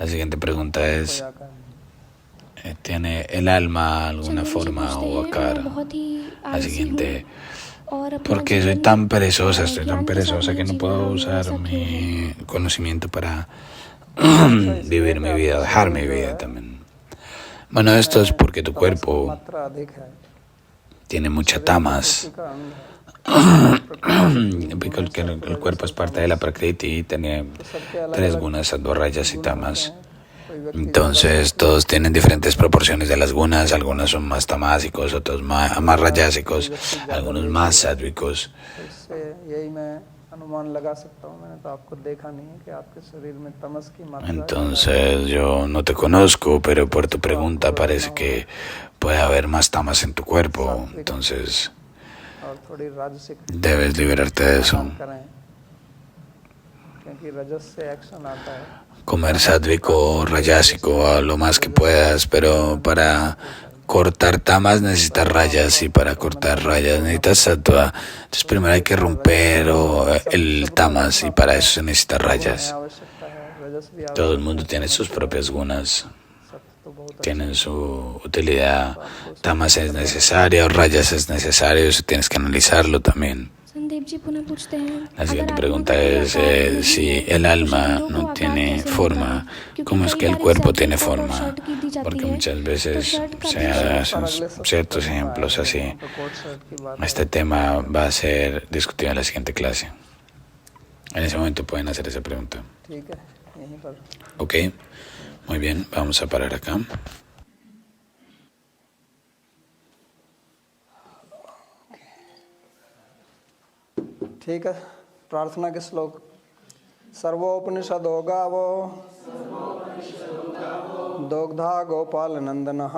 La siguiente pregunta कोई es: आकार नहीं। ¿tiene el alma alguna चंदन जी forma पूछते o हैं, akar? मैं बहुत ही La आलसी siguiente: हूँ और अपना ¿por qué soy जीवन, tan perezosa? Estoy ज्ञान tan के साथ perezosa que नहीं no जी puedo पा रहा हूँ, usar ऐसा क्यों है? mi conocimiento para vivir mi vida, dejar mi vida también. Bueno, esto es porque tu तमस की cuerpo मात्रा अधिक है tiene mucha tamas. प्रकृति का अंग है Porque el cuerpo es parte de la Prakriti y tiene तो सबके अलग 3 अलग gunas, sattva, rajas y गुण होते tamas. हैं। कोई व्यक्ति Entonces todos tienen diferentes proporciones de las gunas, algunos son más tamásicos, otros más rajásicos, algunos más sádvicos. तो इससे यही मैं अनुमान लगा सकता हूँ। मैंने तो आपको देखा नहीं है कि आपके शरीर में तमस की मात्रा Entonces yo no te conozco, pero por tu pregunta parece que puede haber más tamas en tu cuerpo. Entonces और थोड़ी राजसिक debes liberarte de eso. काम करें क्योंकि रजस से एक्शन आता है। Comer sádvico o rayásico a lo más que puedas, pero para cortar tamas necesitas rayas y para cortar rayas necesitas sattva. Entonces primero hay que romper el tamas y para eso se necesitan rayas. आवश्यकता है रजस भी Todo el mundo tiene sus propias gunas. सत्य तो बहुत tienen su utilidad. Tamas es necesaria o rayas es necesario, eso tienes que analizarlo también. Sandeep जी पुनः पूछते हैं, La siguiente pregunta es si el alma no tiene forma, ¿cómo es que el cuerpo tiene forma? Porque muchas veces se hacen ciertos ejemplos así. तो coat shirt की बात Este tema va a ser discutido en la siguiente clase. En ese momento pueden hacer esa pregunta. ठीक है, यहीं पर Ok, muy bien, vamos a parar acá. ठीक है। प्रार्थना के श्लोक। सर्वोपनिषदो गावो दोग्धा गोपाल नंदनः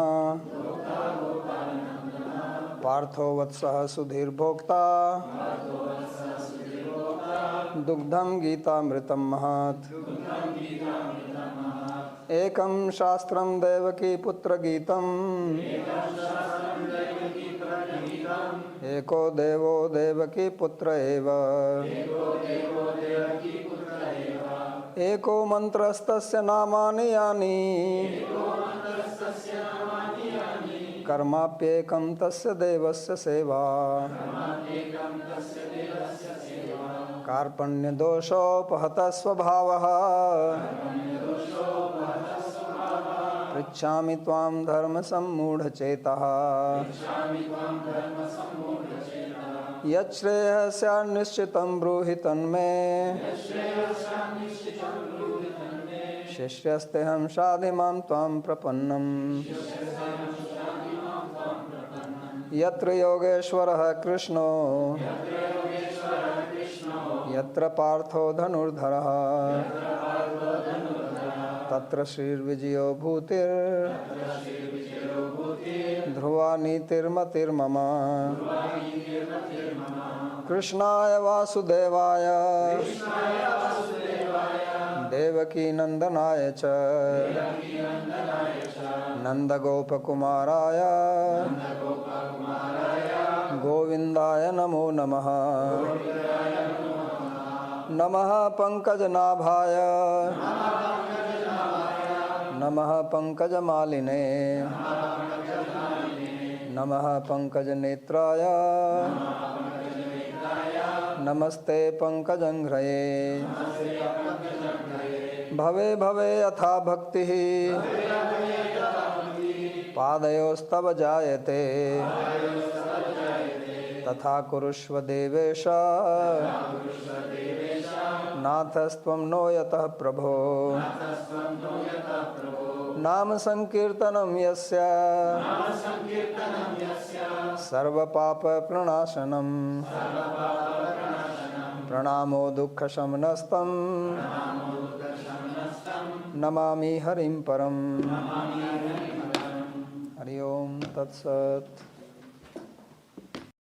पार्थो वत्सः सुधीर्भोक्ता दुग्धं गीतामृतं महत्। एकं शास्त्रं देवकी पुत्र गीतम् एको देवो देवकी पुत्र एव एको मंत्रस्तस्य नामानि यानि कर्माप्येकं तस्य देवस्य सेवा। कार्पण्यदोषोपहतः स्वभावः पृच्छामि त्वां धर्मसम्मूढचेतः यच्छ्रेयस्यान्निश्चितं ब्रूहि तन्मे शिष्यस्तेऽहं शाधिमां त्वां प्रपन्नम्। यत्र योगेश्वरः कृष्णो यत्र पार्थो धनुर्धरः तत्र श्रीर्विजयो भूतिर्ध्रुवा नीतिर्मतिर्मम। कृष्णाय वासुदेवाय देवकी नंदनाय च नंदगोपकुमाराय गोविंदाय नमो नमः। नमः पंकजनाभाय नमः पंकजमालिने नमः पंकजनेत्राय नमस्ते पंकजंघ्रये। भवे भवे यथा भक्तिः पादयोस्तव जायते तथा कुरुष्व देवेश नाथस्त्वं नो यतः प्रभो। नाम संकीर्तनं यस्य सर्वपाप प्रणाशनं प्रणामो दुःखशमनस्तं नमामि हरिं परम्। हरि ओम तत्सत्।